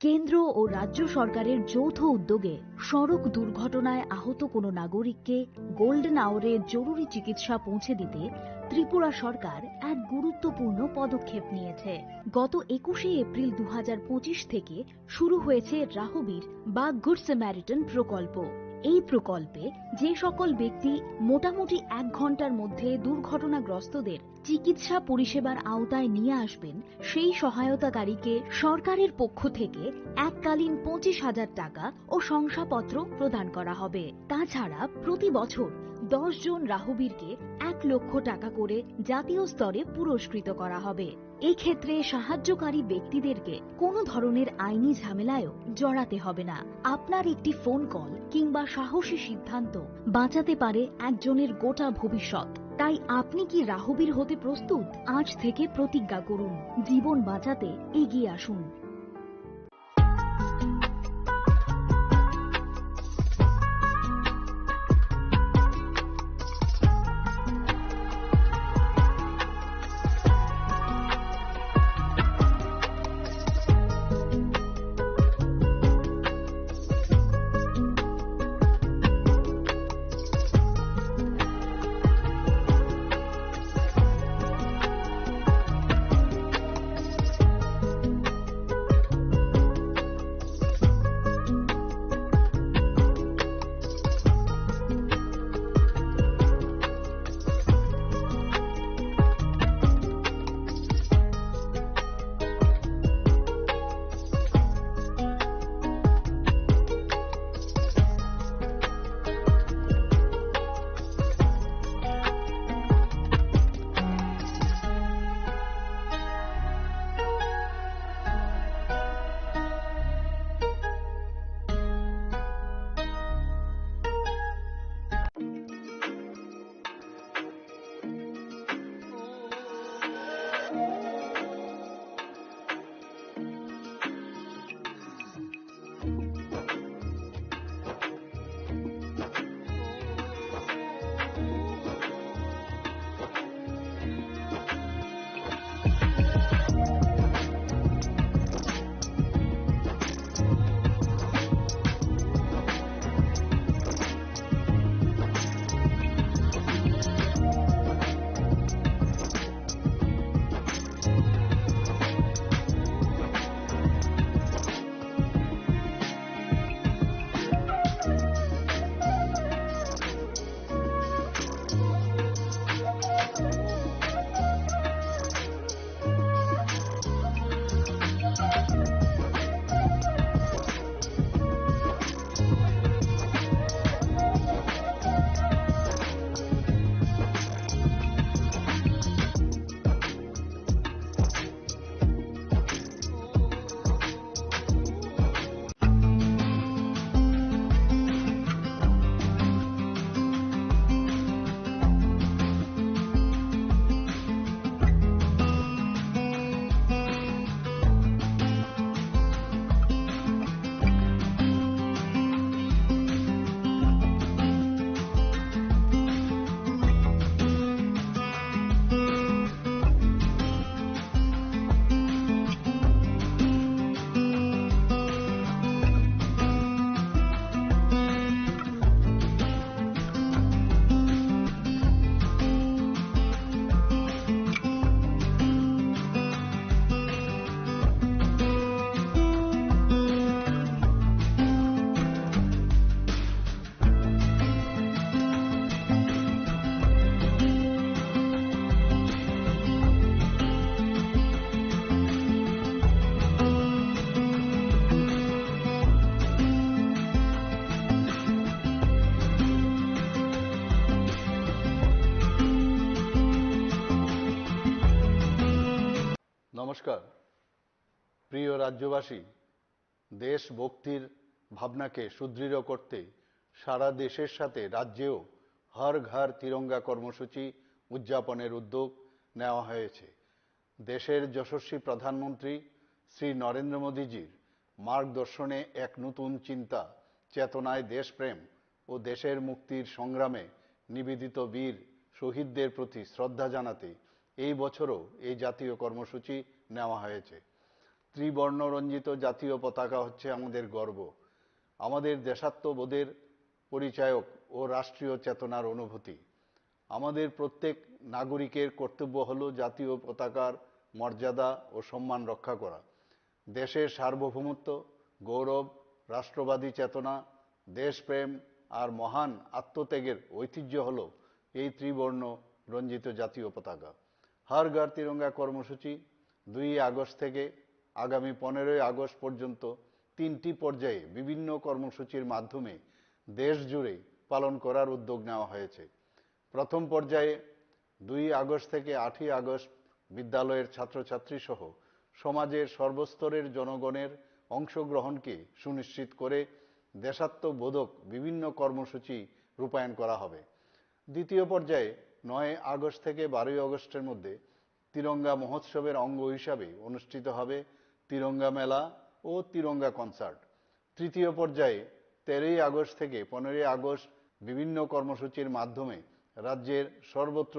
কেন্দ্র ও রাজ্য সরকারের যৌথ উদ্যোগে সড়ক দুর্ঘটনায় আহত কোনো নাগরিককে গোল্ডেন আওয়ারে জরুরি চিকিৎসা পৌঁছে দিতে ত্রিপুরা সরকার এক গুরুত্বপূর্ণ পদক্ষেপ নিয়েছে। গত 21শে এপ্রিল 2025 থেকে শুরু হয়েছে রাহবীর বা গুড স্যামারিটান প্রকল্প। এই প্রকল্পে যে সকল ব্যক্তি মোটামুটি 1 ঘন্টার মধ্যে দুর্ঘটনাগ্রস্তদের চিকিৎসা পরিষেবার আওতায় নিয়ে আসবেন, সেই সহায়তাকারীকে সরকারের পক্ষ থেকে এককালীন 25,000 টাকা ও শংসাপত্র প্রদান করা হবে। তাছাড়া প্রতি বছর 10 জন রাহবীরকে 1 লক্ষ টাকা করে জাতীয় স্তরে পুরস্কৃত করা হবে। এক্ষেত্রে সাহায্যকারী ব্যক্তিদেরকে কোনো ধরনের আইনি ঝামেলায়ও জড়াতে হবে না। আপনার একটি ফোন কল কিংবা সাহসী সিদ্ধান্ত বাঁচাতে পারে একজনের গোটা ভবিষ্যৎ। তাই আপনি কি রাহবীর হতে প্রস্তুত? আজ থেকে প্রতিজ্ঞা করুন, জীবন বাঁচাতে এগিয়ে আসুন। নমস্কার প্রিয় রাজ্যবাসী, দেশভক্তির ভাবনাকে সুদৃঢ় করতে সারা দেশের সাথে রাজ্যেও হর ঘর তিরঙ্গা কর্মসূচি উদযাপনের উদ্যোগ নেওয়া হয়েছে। দেশের যশস্বী প্রধানমন্ত্রী শ্রী নরেন্দ্র মোদীজির মার্গদর্শনে এক নতুন চিন্তা চেতনায় দেশপ্রেম ও দেশের মুক্তির সংগ্রামে নিবেদিত বীর শহীদদের প্রতি শ্রদ্ধা জানাতে এই বছরও এই জাতীয় কর্মসূচি নেওয়া হয়েছে। ত্রিবর্ণ রঞ্জিত জাতীয় পতাকা হচ্ছে আমাদের গর্ব, আমাদের দেশাত্মবোধের পরিচায়ক ও রাষ্ট্রীয় চেতনার অনুভূতি। আমাদের প্রত্যেক নাগরিকের কর্তব্য হলো জাতীয় পতাকার মর্যাদা ও সম্মান রক্ষা করা। দেশের সার্বভৌমত্ব, গৌরব, রাষ্ট্রবাদী চেতনা, দেশপ্রেম আর মহান আত্মত্যাগের ঐতিহ্য হলো এই ত্রিবর্ণ রঞ্জিত জাতীয় পতাকা। হর ঘর তিরঙ্গা কর্মসূচি 2 আগস্ট থেকে আগামী 15 আগস্ট পর্যন্ত 3টি পর্যায়ে বিভিন্ন কর্মসূচির মাধ্যমে দেশ জুড়ে পালন করার উদ্যোগ নেওয়া হয়েছে। প্রথম পর্যায়ে 2 আগস্ট থেকে 8 আগস্ট বিদ্যালয়ের ছাত্রছাত্রী সহ সমাজের সর্বস্তরের জনগণের অংশগ্রহণকে সুনিশ্চিত করে দেশাত্মবোধক বিভিন্ন কর্মসূচি রূপায়ণ করা হবে। দ্বিতীয় পর্যায়ে 9 আগস্ট থেকে 12 আগস্টের মধ্যে তিরঙ্গা মহোৎসবের অঙ্গ হিসাবে অনুষ্ঠিত হবে তিরঙ্গা মেলা ও তিরঙ্গা কনসার্ট। তৃতীয় পর্যায়ে 13 আগস্ট থেকে 15 আগস্ট বিভিন্ন কর্মসূচির মাধ্যমে রাজ্যের সর্বত্র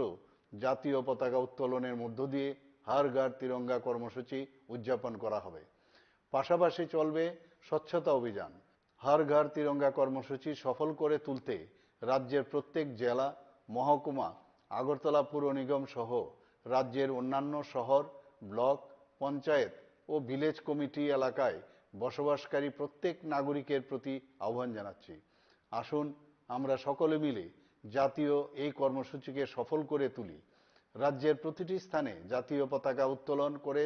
জাতীয় পতাকা উত্তোলনের মধ্য দিয়ে হর ঘর তিরঙ্গা কর্মসূচি উদযাপন করা হবে। পাশাপাশি চলবে স্বচ্ছতা অভিযান। হর ঘর তিরঙ্গা কর্মসূচি সফল করে তুলতে রাজ্যের প্রত্যেক জেলা, মহকুমা, আগরতলা পুর নিগম সহ রাজ্যের অন্যান্য শহর, ব্লক, পঞ্চায়েত ও ভিলেজ কমিটি এলাকায় বসবাসকারী প্রত্যেক নাগরিকের প্রতি আহ্বান জানাচ্ছি, আসুন আমরা সকলে মিলে জাতীয় এই কর্মসূচিকে সফল করে তুলি। রাজ্যের প্রতিটি স্থানে জাতীয় পতাকা উত্তোলন করে